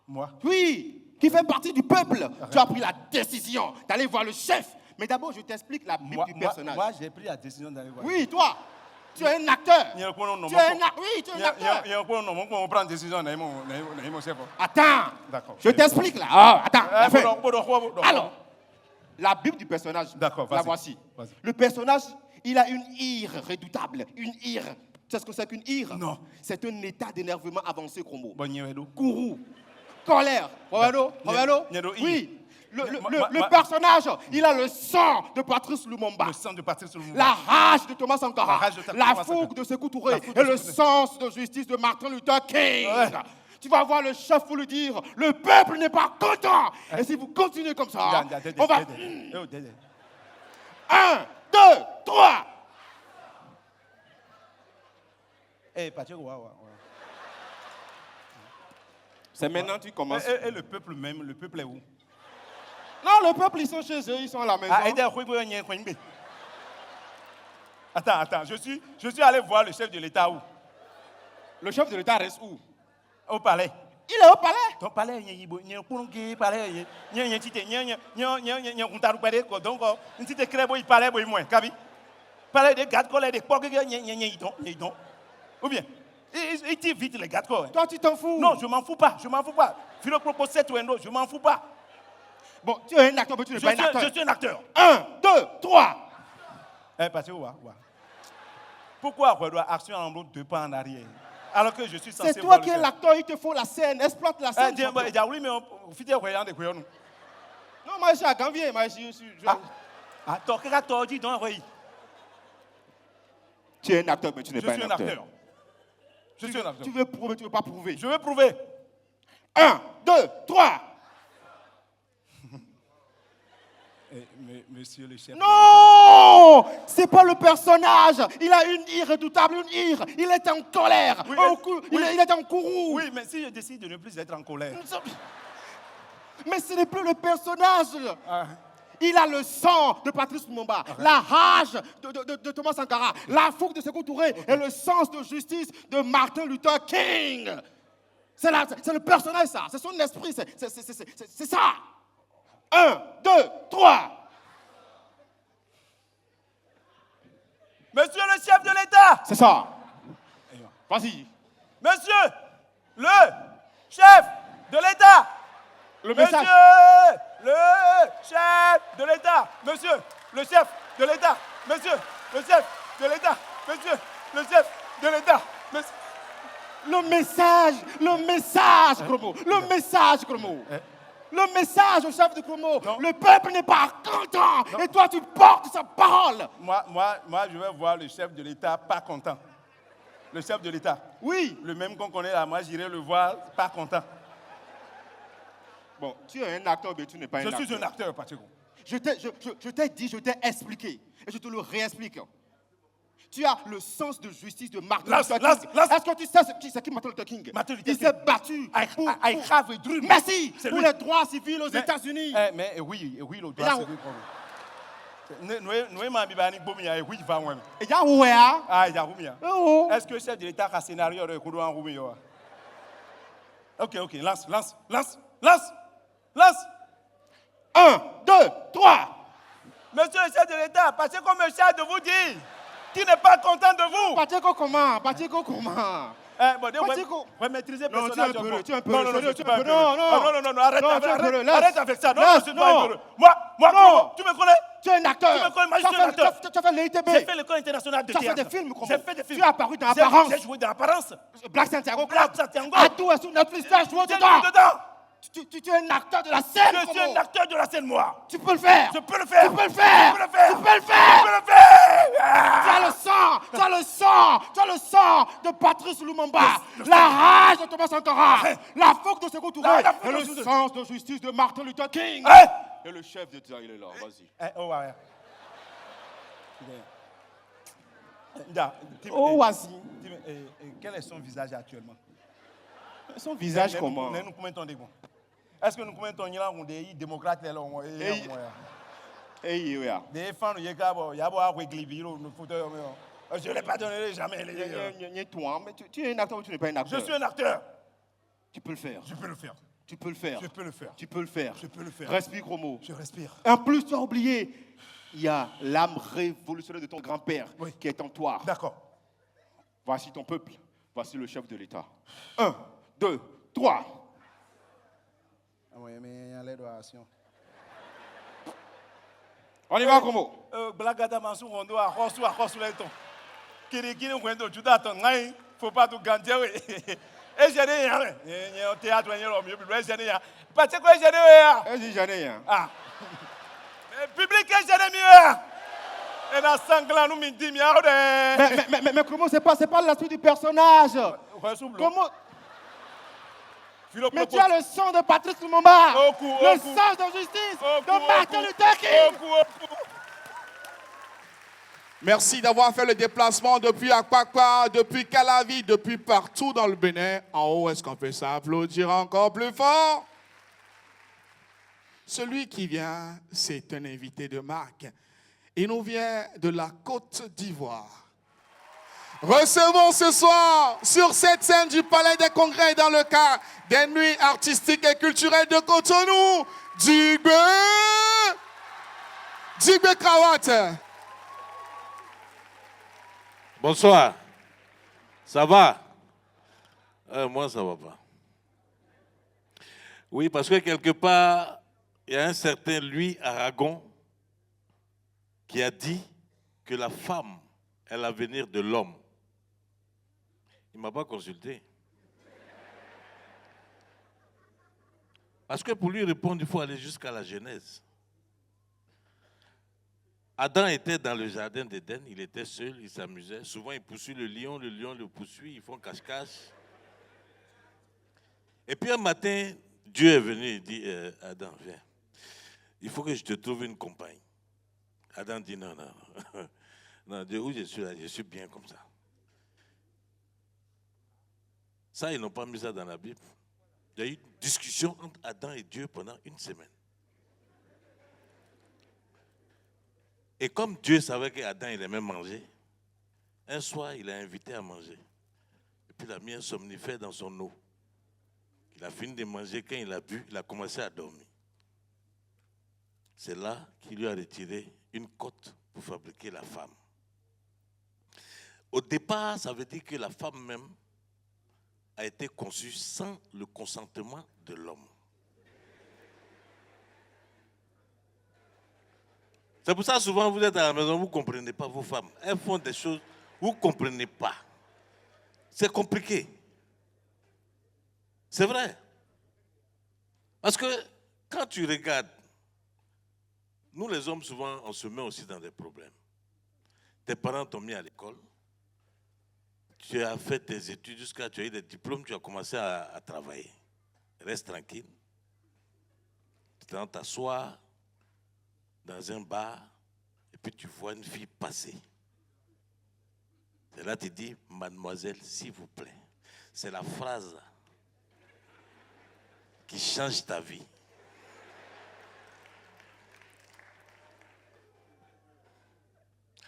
moi, oui, qui fais partie du peuple, tu as pris la décision d'aller voir le chef. Mais d'abord, je t'explique la Bible du personnage. Moi, j'ai pris la décision d'aller voir. Oui, toi, tu es un acteur. Tu es un acteur. Oui, tu es un acteur. On prend une décision. Attends, je t'explique là. Attends. Alors, la Bible du personnage, la voici. Le personnage, il a une ire redoutable. Une ire. Tu sais ce que c'est qu'une ire? Non. C'est un état d'énervement avancé, Chromo. Kourou. Colère. Oui. Le personnage, il a le sang de Patrice Lumumba. Le sang de Patrice Lumumba. La rage de Thomas Sankara. La fougue de Sékou Touré. Et le sens de justice de Martin Luther King. Ouais. Tu vas voir le chef pour lui dire, le peuple n'est pas content. Et si vous continuez comme ça, on va... 1, 2, 3. C'est maintenant que tu commences. Et le peuple même, le peuple est où? Non, le peuple, ils sont chez eux, ils sont à la maison. Attends, je suis allé voir le chef de l'État où? Le chef de l'État reste où? Au palais. Il est au palais. Ton palais, il y a un palais, il y a un petit donc, une petite crème, il palais, moins, Kabi. Palais de gâteaux, des porcs, il y a ou bien, il tire vite les gâteaux. Toi, tu t'en fous? Non, je m'en fous pas. Philo propose 7 windows, je m'en fous pas. Bon, tu es un acteur, mais tu n'es pas un acteur. Je suis un acteur. 1, 2, 3. Pourquoi on doit action en l'autre 2 pas en arrière? Alors que je suis censé. C'est toi qui es l'acteur, il te faut la scène, exploite la scène. Oui, mais on fait des voyants de quoi nous? Non, moi je suis à Ganvier, moi je suis. Attends, qu'est-ce dis donc, oui. Tu es un acteur, mais tu n'es pas un acteur. Je suis un acteur. Tu veux prouver, tu ne veux pas prouver. Je veux prouver. 1, 2, 3. Monsieur le chef. Non! C'est pas le personnage. Il a une ire redoutable, une ire. Il est en colère. Oui, il est en courroux. Oui, mais si je décide de ne plus être en colère. Mais ce n'est plus le personnage. Il a le sang de Patrice Lumumba, la rage de Thomas Sankara, la fougue de Sékou Touré et le sens de justice de Martin Luther King. C'est le personnage, ça. C'est son esprit. C'est ça. 1, 2, 3. Monsieur le chef de l'État. C'est ça. Vas-y. Monsieur le chef de l'État. Le message. Monsieur le chef de l'État. Monsieur le chef de l'État. Monsieur le chef de l'État. Monsieur le chef de l'État. Le message, Chromo. Le message au chef de Chromo. Le peuple n'est pas content. Non. Et toi, tu portes sa parole. Moi, je vais voir le chef de l'État pas content. Le chef de l'État. Oui. Le même qu'on connaît là, moi, j'irai le voir pas content. Bon, tu es un acteur, mais tu n'es pas un acteur. Je suis un acteur, Pacheco. Je t'ai dit, je t'ai expliqué. Et je te le réexplique. Tu as le sens de justice de Martin Lance, Luther lance, King. lance. Est-ce que tu sais c'est qui Martin Luther King? Martin Luther Il King. s'est battu pour have a dream. Merci C'est pour lui. les droits civils aux Mais- États-Unis. Mais oui, le Il y a- droit nous m'a mis bomi ya oui va moi. Il y a où hein? Ah, il y a Roumia. Oh. Est-ce que le chef de l'État a un scénario de Koudou en Roumia? Ok, lance. 1, 2, 3. Monsieur le chef de l'État, passez comme un chat de vous dire qui n'est pas content de vous. Pacheco comment? Pacheco comment? Pacheco. Vous maîtrisez le Non, personnage. tu es un peu. Non, Sérieux, je suis tu es un pas peu. un peu. Non, Non, arrête, Non, tu es un peu. arrête, Laisse. arrête avec ça. Non, Laisse, je suis pas un non. peu. Moi, Non. tu me connais? Tu es un acteur. Tu me connais, moi, je Tu as suis un fait- acteur. Tu as fait l'ITB. J'ai fait l'école internationale de Tu as fait théâtre. des films, comment? J'ai fait des films. Tu es apparu dans Apparence. J'ai joué dans Apparence. Black Santiago Club. Black Santiago. À tout est sur Netflix. Tu as joué J'ai dedans. joué dedans. Tu es un acteur de la scène. Je suis un acteur de la scène, moi. Tu peux le faire. Je peux le faire. Tu peux le faire. Je peux le faire. Tu peux le faire. Je peux le faire. Tu as le sang de Patrice Lumumba, la rage de Thomas Sankara, la fougue de Sékou Touré, La fougue et de le Sékou Touré. sens de justice de Martin Luther King. Hein? Et le chef d'État, il est là, vas-y. Ouais. Oh, vas-y. Quel est son visage actuellement? Son visage comment? Nous commentons des bons. Est-ce que nous commentons des démocrates là? Hey, yeah. Des fans, il y a nous fauteuils. Je ne les pardonnerai jamais. Toi, mais tu es un acteur ou tu n'es pas un acteur? Je suis un acteur. Tu peux le faire. Je peux le faire. Tu peux le faire. Je peux le faire. Tu peux le faire. Je peux le faire. Respire, Chromo. Je respire. En plus, tu as oublié, il y a l'âme révolutionnaire de ton grand-père qui est en toi. D'accord. Voici ton peuple. Voici le chef de l'État. 1, 2, 3. On y va, Chromo. Blagada Mansou Rondo à Rosuleton. Kirikini Wendo, tu t'attends, faut pas tout ganter. Et j'ai rien. Il y a un théâtre, il y a un mieux, j'ai rien. Parce que j'ai rien. J'ai rien. Ah. Public, j'ai rien. Et dans 5 ans, nous me disons, mais comment c'est pas la suite du personnage? Comment? Mais tu as le sang de Patrice Lumumba, le sens de justice de Martin Luther King. Merci d'avoir fait le déplacement depuis Akpakpa, depuis Calavi, depuis partout dans le Bénin. En haut, est-ce qu'on peut s'applaudir encore plus fort? Celui qui vient, c'est un invité de marque. Il nous vient de la Côte d'Ivoire. Recevons ce soir, sur cette scène du Palais des Congrès, dans le cadre des Nuits artistiques et culturelles de Cotonou, Dugbe Krawat. Bonsoir. Ça va? Moi, ça va pas. Oui, parce que quelque part, il y a un certain Louis Aragon qui a dit que la femme est l'avenir de l'homme. Il ne m'a pas consulté. Parce que pour lui répondre, il faut aller jusqu'à la Genèse. Adam était dans le jardin d'Éden, il était seul, il s'amusait. Souvent, il poursuit le lion le poursuit, ils font cache-cache. Et puis un matin, Dieu est venu et dit, Adam, viens, il faut que je te trouve une compagne. Adam dit, non, non, de où je suis là, je suis bien comme ça. Ça, ils n'ont pas mis ça dans la Bible. Il y a eu une discussion entre Adam et Dieu pendant une semaine. Et comme Dieu savait qu'Adam, il aimait manger, un soir, il l'a invité à manger. Et puis, il a mis un somnifère dans son eau. Il a fini de manger. Quand il a bu, il a commencé à dormir. C'est là qu'il lui a retiré une côte pour fabriquer la femme. Au départ, ça veut dire que la femme même a été conçue sans le consentement de l'homme. C'est pour ça que souvent vous êtes à la maison, vous ne comprenez pas vos femmes. Elles font des choses, vous ne comprenez pas. C'est compliqué. C'est vrai. Parce que quand tu regardes, nous les hommes souvent, on se met aussi dans des problèmes. Tes parents t'ont mis à l'école, tu as fait tes études jusqu'à tu as eu des diplômes, tu as commencé à travailler. Reste tranquille. Tu t'assois dans un bar, et puis tu vois une fille passer. Et là, tu dis, mademoiselle, s'il vous plaît. C'est la phrase qui change ta vie.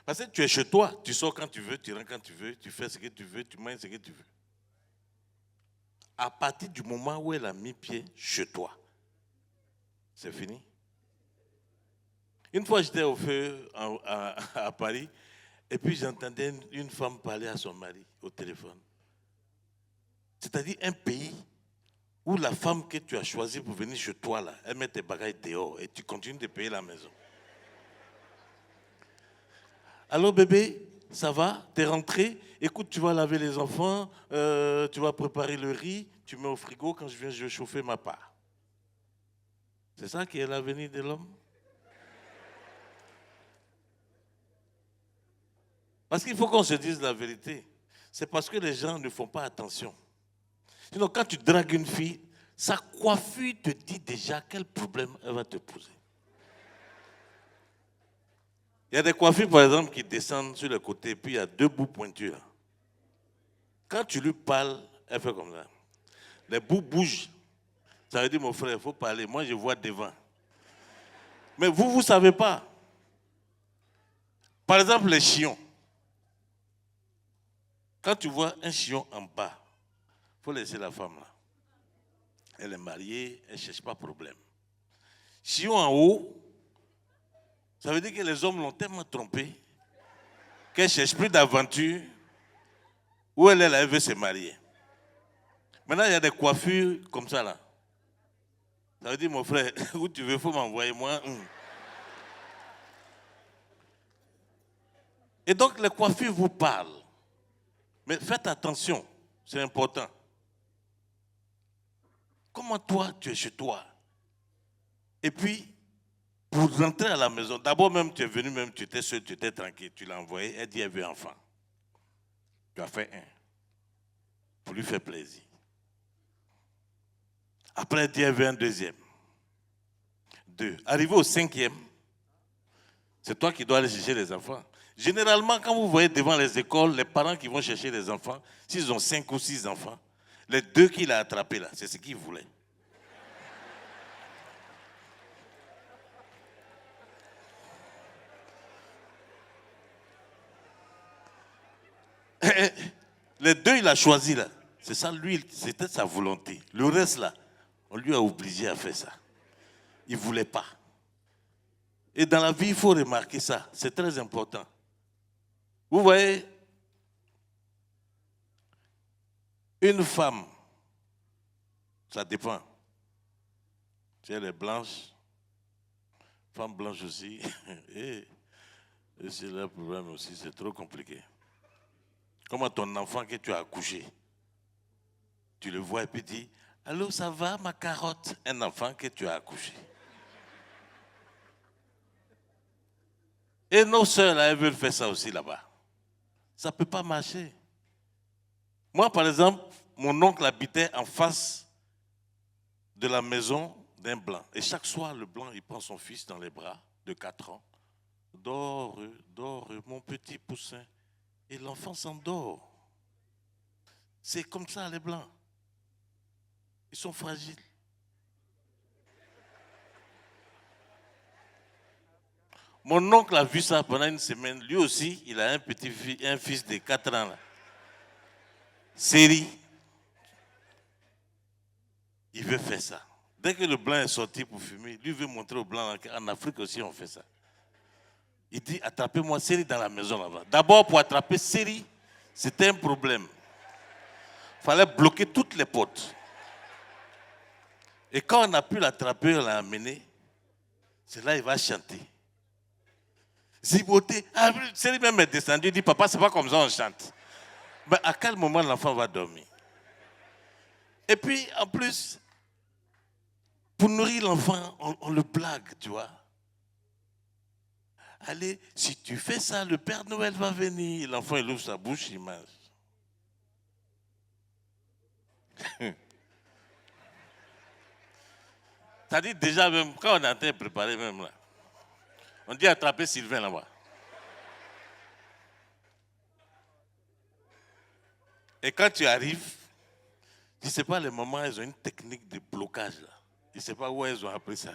Parce que tu es chez toi, tu sors quand tu veux, tu rentres quand tu veux, tu fais ce que tu veux, tu manges ce que tu veux. À partir du moment où elle a mis pied chez toi, c'est fini. Une fois, j'étais au feu à Paris, et puis j'entendais une femme parler à son mari au téléphone. C'est-à-dire un pays où la femme que tu as choisie pour venir chez toi, là, elle met tes bagages dehors et tu continues de payer la maison. Alors bébé, ça va? T'es rentré? Écoute, tu vas laver les enfants, tu vas préparer le riz, tu mets au frigo, quand je viens, je vais chauffer ma part. C'est ça qui est l'avenir de l'homme? Parce qu'il faut qu'on se dise la vérité. C'est parce que les gens ne font pas attention. Sinon, quand tu dragues une fille, sa coiffure te dit déjà quel problème elle va te poser. Il y a des coiffures, par exemple, qui descendent sur le côté, puis il y a 2 bouts pointus. Là. Quand tu lui parles, elle fait comme ça. Les bouts bougent. Ça veut dire, mon frère, il faut parler. Moi, je vois devant. Mais vous ne savez pas. Par exemple, les chiens. Quand tu vois un chion en bas, il faut laisser la femme là. Elle est mariée, elle ne cherche pas de problème. Chion en haut, ça veut dire que les hommes l'ont tellement trompée qu'elle ne cherche plus d'aventure. Où elle est là, elle veut se marier. Maintenant, il y a des coiffures comme ça là. Ça veut dire, mon frère, où tu veux, il faut m'envoyer moi. Et donc, les coiffures vous parlent. Mais faites attention, c'est important. Comment toi, tu es chez toi? Et puis, pour rentrer à la maison, d'abord même, tu es venu, même tu étais seul, tu étais tranquille, tu l'as envoyé, elle dit, elle veut un enfant. Tu as fait un, pour lui faire plaisir. Après, elle dit, elle veut un deuxième. 2. Arrivé au 5e, c'est toi qui dois aller chercher les enfants. Généralement, quand vous voyez devant les écoles, les parents qui vont chercher les enfants, s'ils ont 5 ou 6 enfants, les 2 qu'il a attrapés là, c'est ce qu'ils voulaient. Les 2, il a choisi là. C'est ça, lui, c'était sa volonté. Le reste là, on lui a obligé à faire ça. Il ne voulait pas. Et dans la vie, il faut remarquer ça. C'est très important. Vous voyez, une femme, ça dépend. Si elle est blanche, femme blanche aussi, et c'est le problème aussi, c'est trop compliqué. Comme ton enfant que tu as accouché, tu le vois et puis tu dis, allô, ça va ma carotte? Un enfant que tu as accouché. Et nos sœurs, là, elles veulent faire ça aussi là-bas. Ça ne peut pas marcher. Moi, par exemple, mon oncle habitait en face de la maison d'un blanc. Et chaque soir, le blanc, il prend son fils dans les bras de 4 ans. Dors, dors, mon petit poussin. Et l'enfant s'endort. C'est comme ça, les blancs. Ils sont fragiles. Mon oncle a vu ça pendant une semaine. Lui aussi, il a un fils de 4 ans. Là. Série. Il veut faire ça. Dès que le blanc est sorti pour fumer, lui veut montrer au blanc qu'en Afrique aussi on fait ça. Il dit, attrapez-moi Série dans la maison là-bas. D'abord, pour attraper Série, c'était un problème. Il fallait bloquer toutes les portes. Et quand on a pu l'attraper, on l'a amené, c'est là qu'il va chanter. Ziboté, Série même est descendu, il dit, papa, c'est pas comme ça on chante. Mais à quel moment l'enfant va dormir? Et puis, en plus, pour nourrir l'enfant, on le blague, tu vois. Allez, si tu fais ça, le Père Noël va venir. L'enfant, il ouvre sa bouche, il mange. C'est-à-dire déjà, même quand on a été préparé, même là, on dit attraper Sylvain là-bas. Et quand tu arrives, tu ne sais pas, les mamans, elles ont une technique de blocage. Là. Je ne sais pas où elles ont appris ça.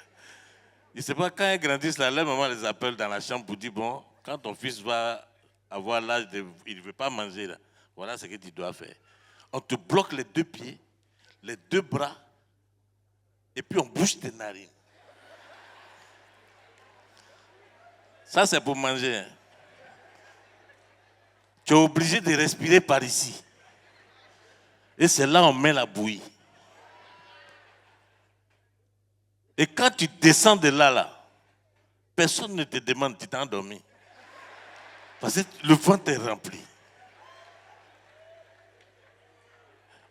Je ne sais pas, quand elles grandissent, là, les mamans les appellent dans la chambre pour dire, bon, quand ton fils va avoir l'âge de... Il ne veut pas manger, là. Voilà ce que tu dois faire. On te bloque les 2 pieds, les 2 bras, et puis on bouge tes narines. Ça, c'est pour manger. Hein. Tu es obligé de respirer par ici. Et c'est là qu'on met la bouillie. Et quand tu descends de là, personne ne te demande, tu t'es endormi. Parce que le ventre est rempli.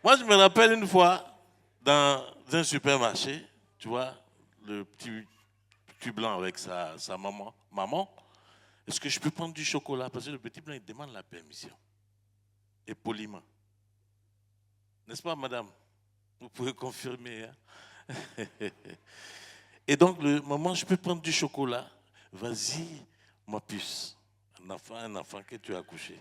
Moi, je me rappelle une fois, dans un supermarché, tu vois, le petit blanc avec sa maman. Maman, est-ce que je peux prendre du chocolat? Parce que le petit blanc, il demande la permission. Et poliment. N'est-ce pas, madame? Vous pouvez confirmer. Hein? Et donc, maman, je peux prendre du chocolat? Vas-y, ma puce. Un enfant que tu as accouché.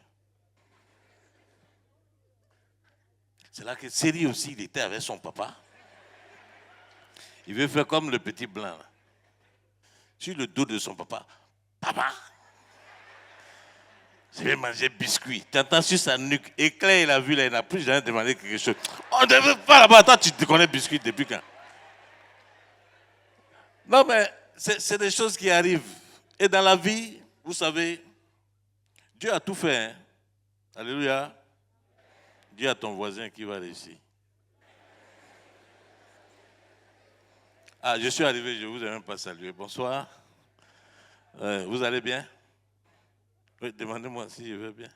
C'est là que Série aussi, il était avec son papa. Il veut faire comme le petit blanc. Là. Sur le dos de son papa. Papa, je vais manger biscuit. Tu entends sur sa nuque. Et Claire, il a vu, là, il n'a plus jamais demandé quelque chose. On ne veut pas là-bas. Toi, tu te connais biscuit depuis quand? Non, mais c'est des choses qui arrivent. Et dans la vie, vous savez, Dieu a tout fait. Hein? Alléluia. Dis à ton voisin qui va réussir. Ah, je suis arrivé, je ne vous ai même pas salué. Bonsoir. Vous allez bien? Oui, demandez-moi si je vais bien.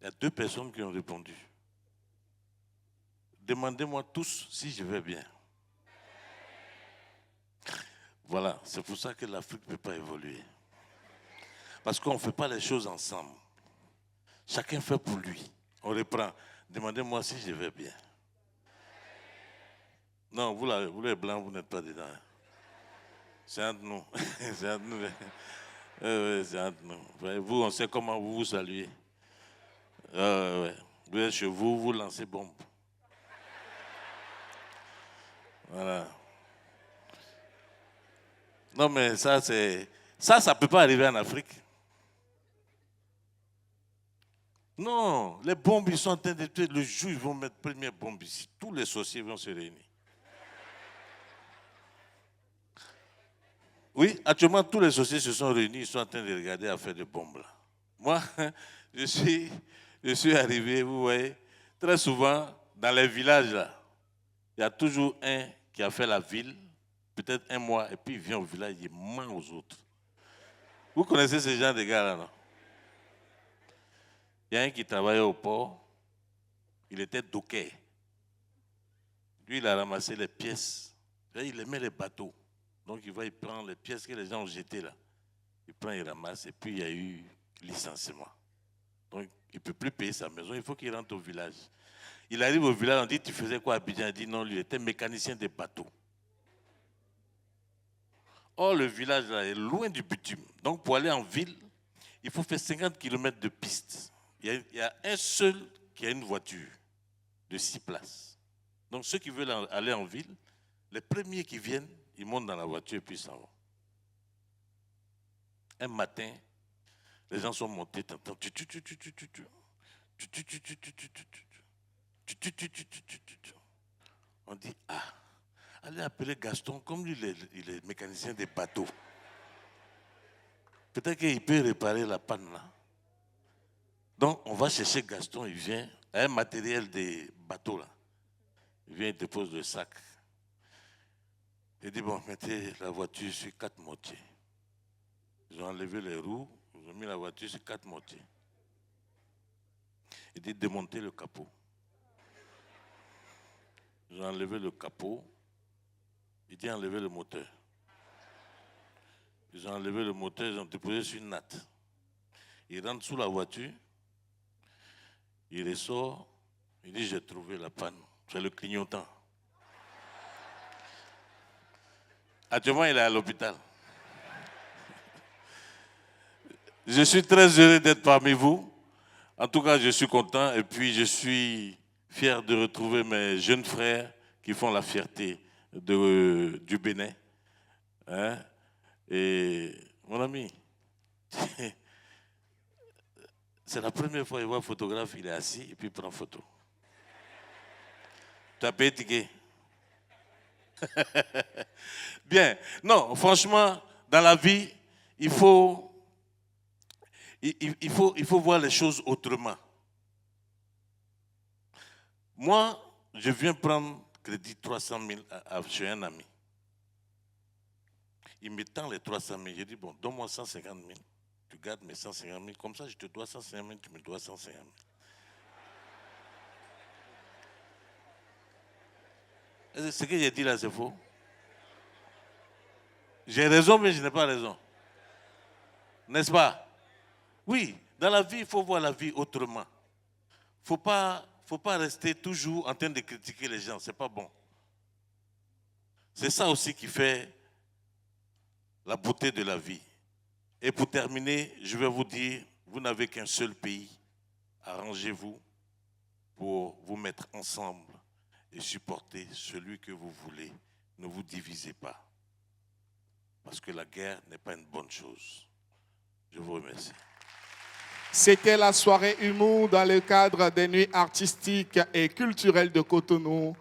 Il y a 2 personnes qui ont répondu. Demandez-moi tous si je vais bien. Voilà, c'est pour ça que l'Afrique ne peut pas évoluer. Parce qu'on ne fait pas les choses ensemble. Chacun fait pour lui. On reprend. Demandez-moi si je vais bien. Non, vous les blancs, vous n'êtes pas dedans. Hein. C'est entre nous. C'est entre nous. C'est entre nous. Vous, on sait comment vous vous saluez. Vous êtes chez vous, vous lancez bombe. Voilà. Non, mais ça, c'est... Ça ne peut pas arriver en Afrique. Non, les bombes, ils sont en train de tuer. Le jour, ils vont mettre première bombe ici. Tous les sorciers vont se réunir. Oui, actuellement, tous les sorciers se sont réunis. Ils sont en train de regarder à faire des bombes. Là. Moi, je suis arrivé, vous voyez, très souvent, dans les villages, là, il y a toujours un qui a fait la ville, peut-être 1 mois, et puis il vient au village, il ment aux autres. Vous connaissez ce genre de gars-là, non? Il y a un qui travaillait au port, il était docker. Lui, il a ramassé les pièces. Il aimait les bateaux. Donc, il prend les pièces que les gens ont jetées là. Il prend, il ramasse, et puis il y a eu licenciement. Donc, il ne peut plus payer sa maison, il faut qu'il rentre au village. Il arrive au village, on dit, tu faisais quoi à Abidjan? Il dit, non, lui, il était mécanicien de bateaux. Or, le village là est loin du bitume. Donc, pour aller en ville, il faut faire 50 km de piste. Il y a un seul qui a une voiture de 6 places. Donc, ceux qui veulent aller en ville, les premiers qui viennent, ils montent dans la voiture et puis ils s'en vont. Un matin, les gens sont montés, on dit, ah, allez appeler Gaston, comme lui, il est mécanicien des bateaux. Peut-être qu'il peut réparer la panne là. Donc, on va chercher Gaston, il vient, avec un matériel des bateaux là. Il vient, il dépose le sac. Il dit, bon, mettez la voiture sur 4 moitiés. Ils ont enlevé les roues, ils ont mis la voiture sur 4 moitiés. Il dit, démontez le capot. Ils ont enlevé le capot. Il dit, enlevez le moteur. Ils ont enlevé le moteur, ils ont déposé sur une natte. Il rentre sous la voiture. Il ressort. Il dit, j'ai trouvé la panne. C'est le clignotant. Actuellement, il est à l'hôpital. Je suis très heureux d'être parmi vous. En tout cas, je suis content et puis je suis fier de retrouver mes jeunes frères qui font la fierté du Bénin. Hein? Et mon ami, c'est la première fois que je vois un photographe, il est assis et puis il prend photo. Tu as payé ticket? Bien. Non, franchement, dans la vie, il faut voir les choses autrement. Moi, je viens prendre crédit 300 000 chez un ami. Il me tend les 300 000. Je dis, bon, donne-moi 150 000. Tu gardes mes 150 000. Comme ça, je te dois 150 000, tu me dois 150 000. Ce que j'ai dit là, c'est faux. J'ai raison, mais je n'ai pas raison. N'est-ce pas? Oui, dans la vie, il faut voir la vie autrement. Il ne faut pas rester toujours en train de critiquer les gens. Ce n'est pas bon. C'est ça aussi qui fait la beauté de la vie. Et pour terminer, je vais vous dire, vous n'avez qu'un seul pays. Arrangez-vous pour vous mettre ensemble et supporter celui que vous voulez. Ne vous divisez pas. Parce que la guerre n'est pas une bonne chose. Je vous remercie. C'était la soirée humour dans le cadre des nuits artistiques et culturelles de Cotonou.